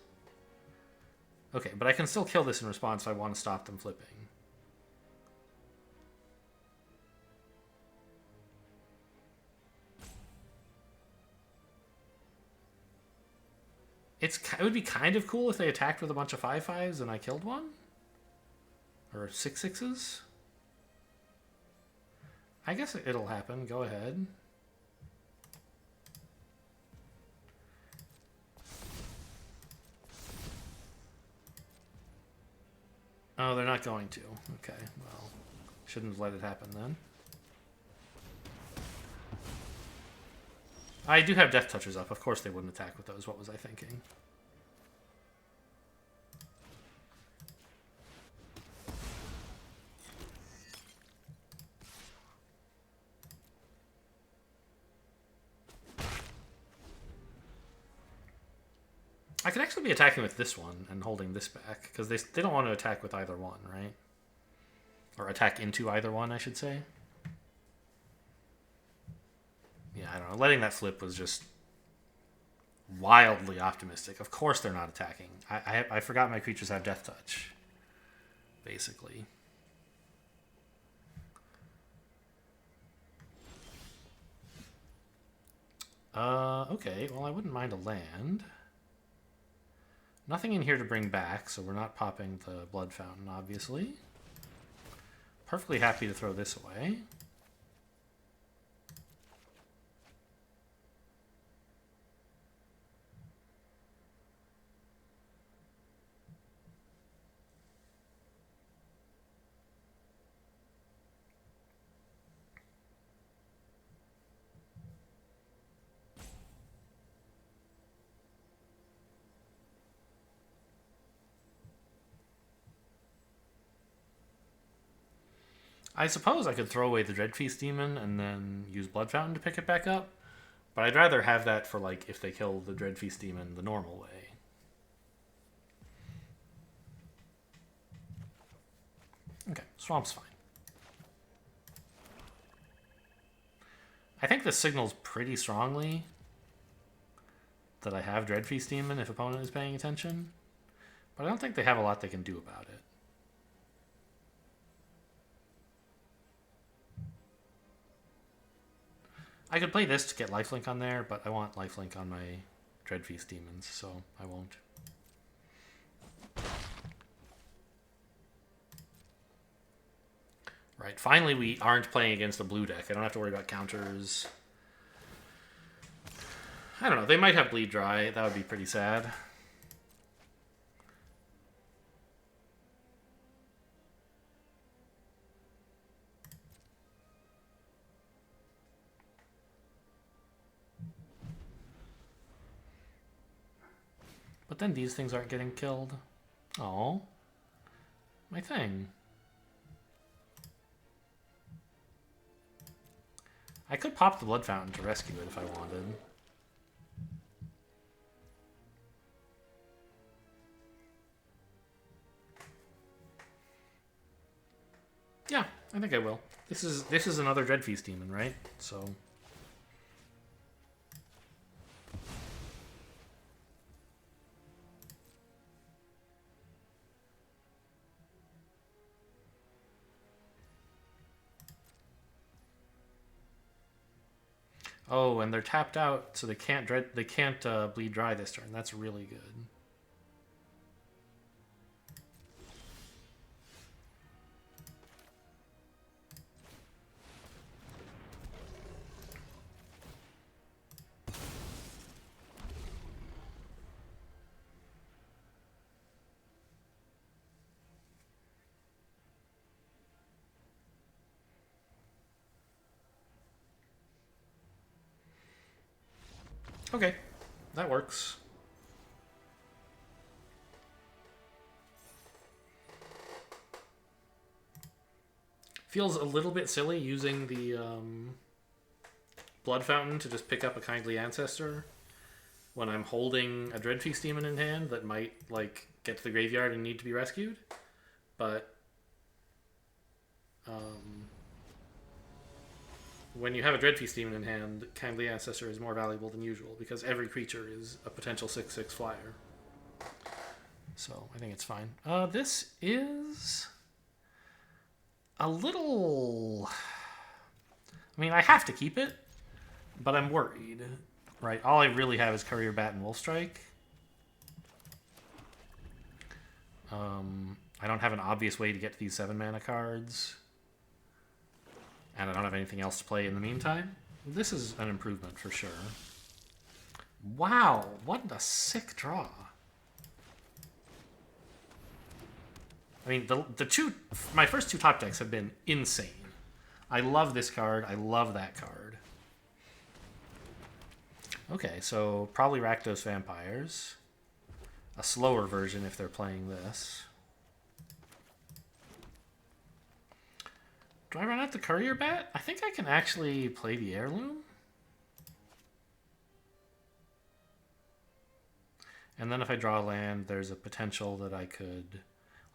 A: Okay, but I can still kill this in response if I want to stop them flipping. It would be kind of cool if they attacked with a bunch of 5/5s and I killed one? Or 6/6s? I guess it'll happen. Go ahead. Oh, they're not going to. Okay, well, shouldn't have let it happen then. I do have Death Touchers up. Of course they wouldn't attack with those. What was I thinking? I could actually be attacking with this one and holding this back, because they don't want to attack with either one, right? Or attack into either one, I should say. Yeah, I don't know. Letting that flip was just wildly optimistic. Of course they're not attacking. I forgot my creatures have Death Touch, basically. Okay, well I wouldn't mind a land. Nothing in here to bring back, so we're not popping the Blood Fountain, obviously. Perfectly happy to throw this away. I suppose I could throw away the Dreadfeast Demon and then use Blood Fountain to pick it back up. But I'd rather have that for, like, if they kill the Dreadfeast Demon the normal way. Okay, Swamp's fine. I think this signals pretty strongly that I have Dreadfeast Demon if opponent is paying attention. But I don't think they have a lot they can do about it. I could play this to get lifelink on there, but I want lifelink on my Dreadfeast Demons, so I won't. Right, finally we aren't playing against a blue deck. I don't have to worry about counters. I don't know, they might have Bleed Dry. That would be pretty sad. But then these things aren't getting killed. Oh, my thing. I could pop the blood fountain to rescue it if I wanted. Yeah, I think I will. This is another Dreadfeast demon, right? So. Oh, and they're tapped out, so they can't bleed dry this turn. That's really good. Okay, that works. Feels a little bit silly using the blood fountain to just pick up a kindly ancestor when I'm holding a Dreadfeast demon in hand that might like get to the graveyard and need to be rescued. But when you have a Dreadfeast demon in hand, kindly ancestor is more valuable than usual because every creature is a potential 6/6 flyer. So I think it's fine. This is a little... I mean, I have to keep it, but I'm worried, right? All I really have is Courier Bat and Wolfstrike. I don't have an obvious way to get to these 7-mana cards. And I don't have anything else to play in the meantime. This is an improvement for sure. Wow, what a sick draw. I mean, my first two top decks have been insane. I love this card. I love that card. Okay, so probably Rakdos Vampires. A slower version if they're playing this. Do I run out the Courier Bat? I think I can actually play the Heirloom. And then if I draw a land, there's a potential that I could...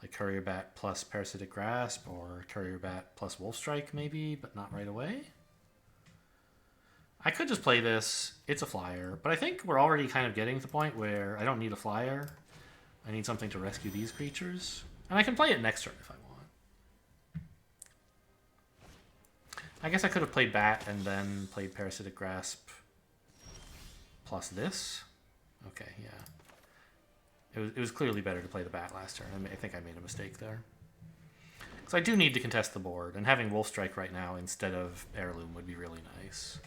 A: like Courier Bat plus Parasitic Grasp, or Courier Bat plus Wolfstrike maybe, but not right away. I could just play this. It's a flyer, but I think we're already kind of getting to the point where I don't need a flyer. I need something to rescue these creatures. And I can play it next turn if I want. I guess I could have played Bat and then played Parasitic Grasp plus this. Okay, yeah. It was clearly better to play the Bat last turn. I think I made a mistake there. Because I do need to contest the board, and having Wolfstrike right now instead of Heirloom would be really nice.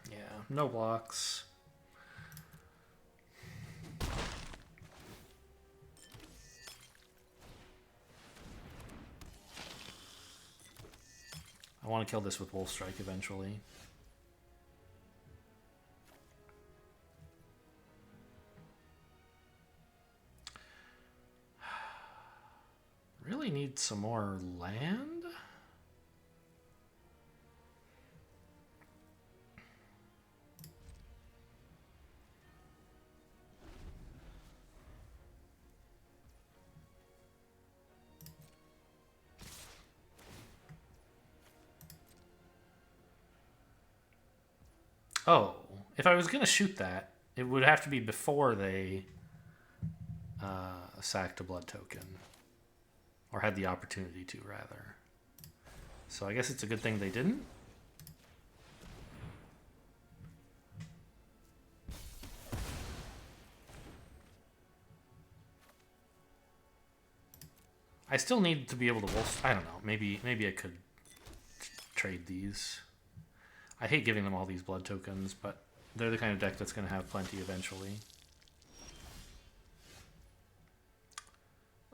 A: Yeah, no blocks. I want to kill this with Wolfstrike eventually. Really need some more land? Oh, if I was going to shoot that, it would have to be before they sacked a blood token. Or had the opportunity to, rather. So I guess it's a good thing they didn't. I still need to be able to I don't know. Maybe I could trade these. I hate giving them all these blood tokens, but they're the kind of deck that's going to have plenty eventually.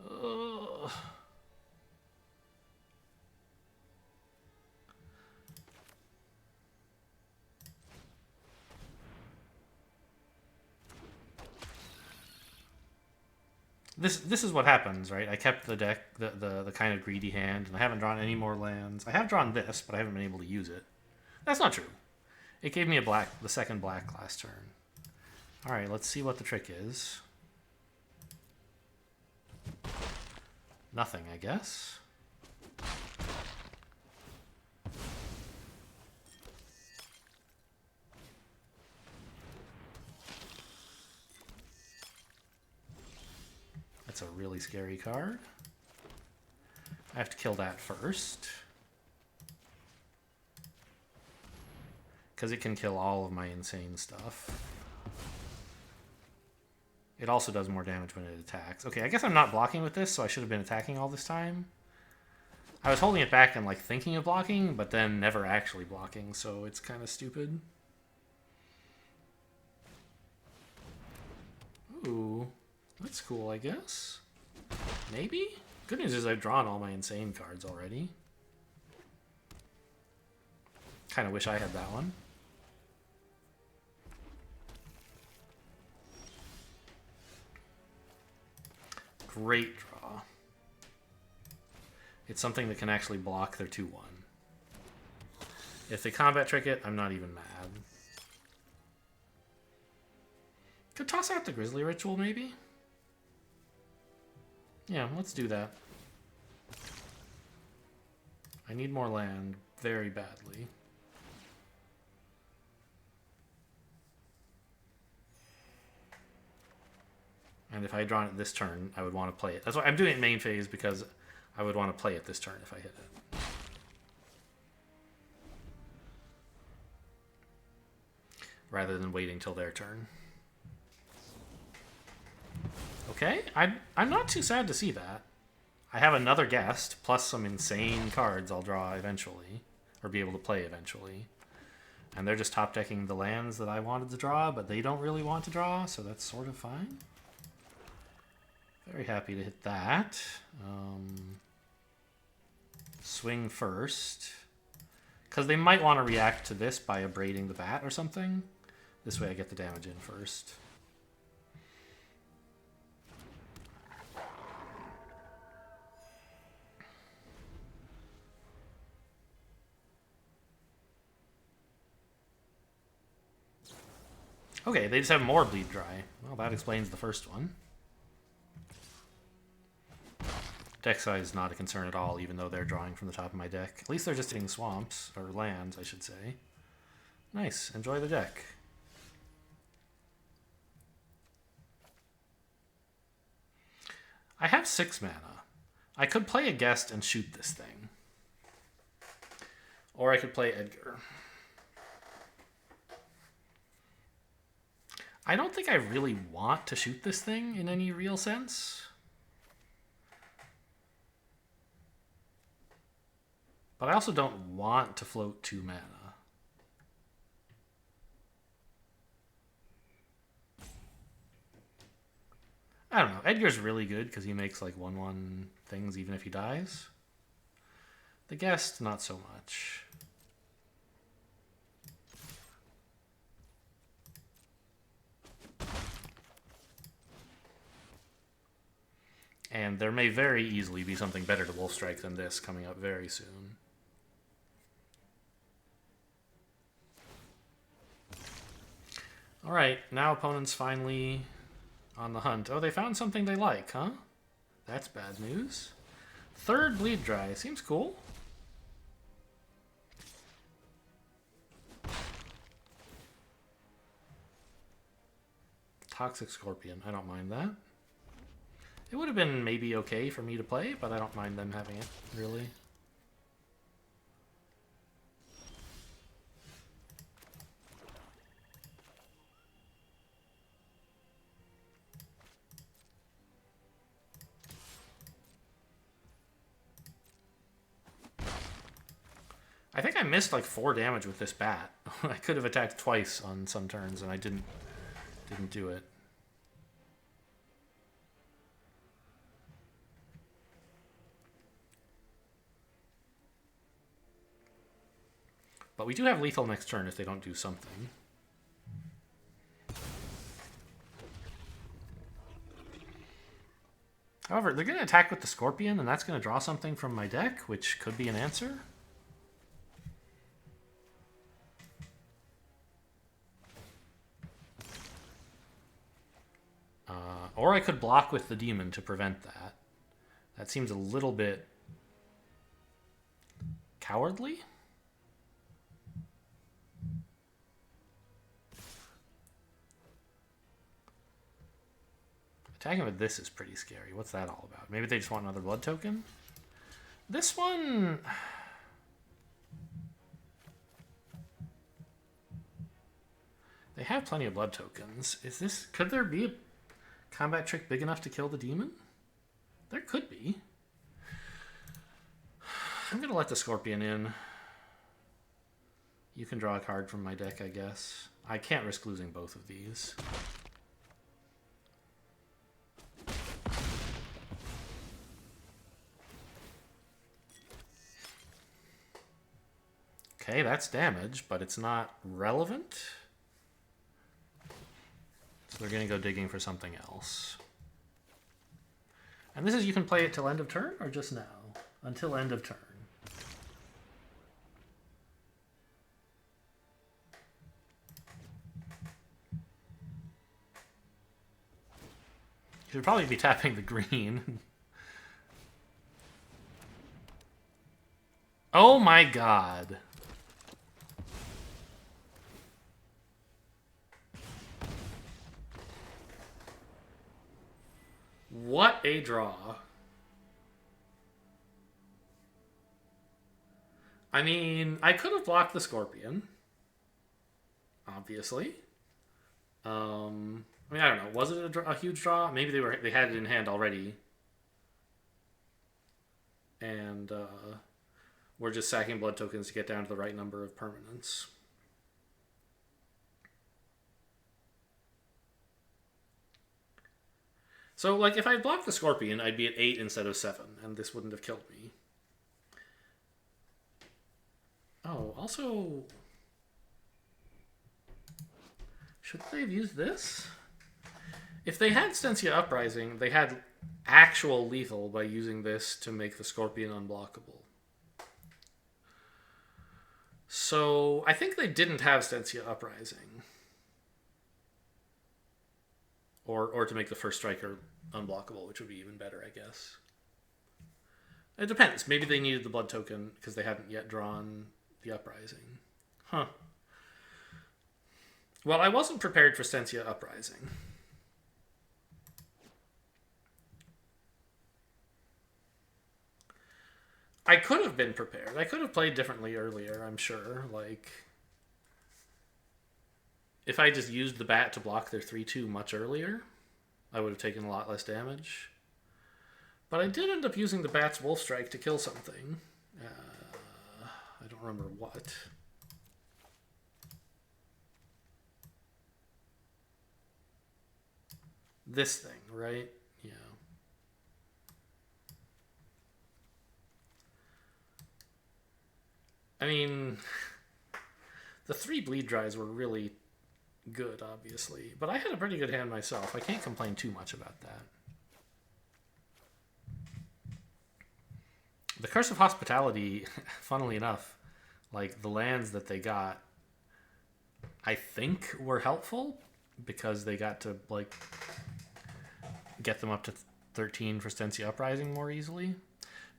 A: Ugh. This is what happens, right? I kept the deck, the kind of greedy hand, and I haven't drawn any more lands. I have drawn this, but I haven't been able to use it. That's not true. It gave me the second black last turn. All right, let's see what the trick is. Nothing, I guess. That's a really scary card. I have to kill that first. Because it can kill all of my insane stuff. It also does more damage when it attacks. Okay, I guess I'm not blocking with this, so I should have been attacking all this time. I was holding it back and like thinking of blocking, but then never actually blocking, so it's kind of stupid. Ooh, that's cool, I guess. Maybe? Good news is I've drawn all my insane cards already. Kind of wish I had that one. Great draw. It's something that can actually block their 2/1. If they combat trick it, I'm not even mad. Could toss out the Grizzly Ritual, maybe? Yeah, let's do that. I need more land very badly. And if I had drawn it this turn, I would want to play it. That's why I'm doing it in main phase, because I would want to play it this turn if I hit it. Rather than waiting till their turn. Okay, I'm not too sad to see that. I have another guest, plus some insane cards I'll draw eventually, or be able to play eventually. And they're just top decking the lands that I wanted to draw, but they don't really want to draw, so that's sort of fine. Very happy to hit that. Swing first. Because they might want to react to this by abrading the bat or something. This way I get the damage in first. Okay, they just have more bleed dry. Well, that explains the first one. Deck size is not a concern at all, even though they're drawing from the top of my deck. At least they're just hitting swamps, or lands, I should say. Nice, enjoy the deck. I have 6 mana. I could play a guest and shoot this thing. Or I could play Edgar. I don't think I really want to shoot this thing in any real sense. But I also don't want to float 2 mana. I don't know. Edgar's really good because he makes like 1/1 things even if he dies. The guest, not so much. And there may very easily be something better to Wolfstrike than this coming up very soon. Alright, now opponents finally on the hunt. Oh, they found something they like, huh? That's bad news. 3rd bleed dry. Seems cool. Toxic Scorpion. I don't mind that. It would have been maybe okay for me to play, but I don't mind them having it, really. I think I missed like 4 damage with this bat. I could have attacked twice on some turns, and I didn't do it. But we do have lethal next turn if they don't do something. However, they're going to attack with the Scorpion, and that's going to draw something from my deck, which could be an answer. Or I could block with the Demon to prevent that. That seems a little bit cowardly. Attacking with this is pretty scary. What's that all about? Maybe they just want another blood token? This one... They have plenty of blood tokens. Is this... Could there be a combat trick big enough to kill the demon? There could be. I'm going to let the Scorpion in. You can draw a card from my deck, I guess. I can't risk losing both of these. Okay, that's damage, but it's not relevant. So they're going to go digging for something else. And this is, you can play it till end of turn, or just now? Until end of turn. You should probably be tapping the green. Oh my god. What a draw. I mean, I could have blocked the Scorpion. Obviously. I mean, I don't know. Was it a huge draw? Maybe they had it in hand already. And we're just sacking blood tokens to get down to the right number of permanents. So, like, if I blocked the Scorpion, I'd be at 8 instead of 7, and this wouldn't have killed me. Oh, also... Should they have used this? If they had Stensia Uprising, they had actual lethal by using this to make the Scorpion unblockable. So, I think they didn't have Stensia Uprising. Or to make the first striker unblockable, which would be even better, I guess. It depends. Maybe they needed the blood token because they hadn't yet drawn the Uprising. Huh. Well, I wasn't prepared for Stensia Uprising. I could have been prepared. I could have played differently earlier, I'm sure. Like... If I just used the bat to block their 3-2 much earlier, I would have taken a lot less damage. But I did end up using the bat's Wolf Strike to kill something. I don't remember what. This thing, right? Yeah. I mean, the 3 bleed dries were really... good, obviously. But I had a pretty good hand myself. I can't complain too much about that. The Curse of Hospitality, funnily enough, like, the lands that they got, I think were helpful because they got to, like, get them up to 13 for Stensia Uprising more easily.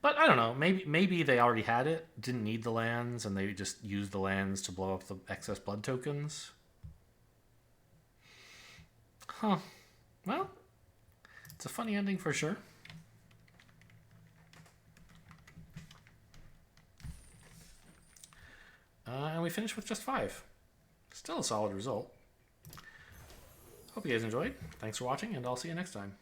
A: But I don't know. Maybe they already had it, didn't need the lands, and they just used the lands to blow up the excess blood tokens. Huh. Well, it's a funny ending for sure. And we finished with just 5. Still a solid result. Hope you guys enjoyed. Thanks for watching, and I'll see you next time.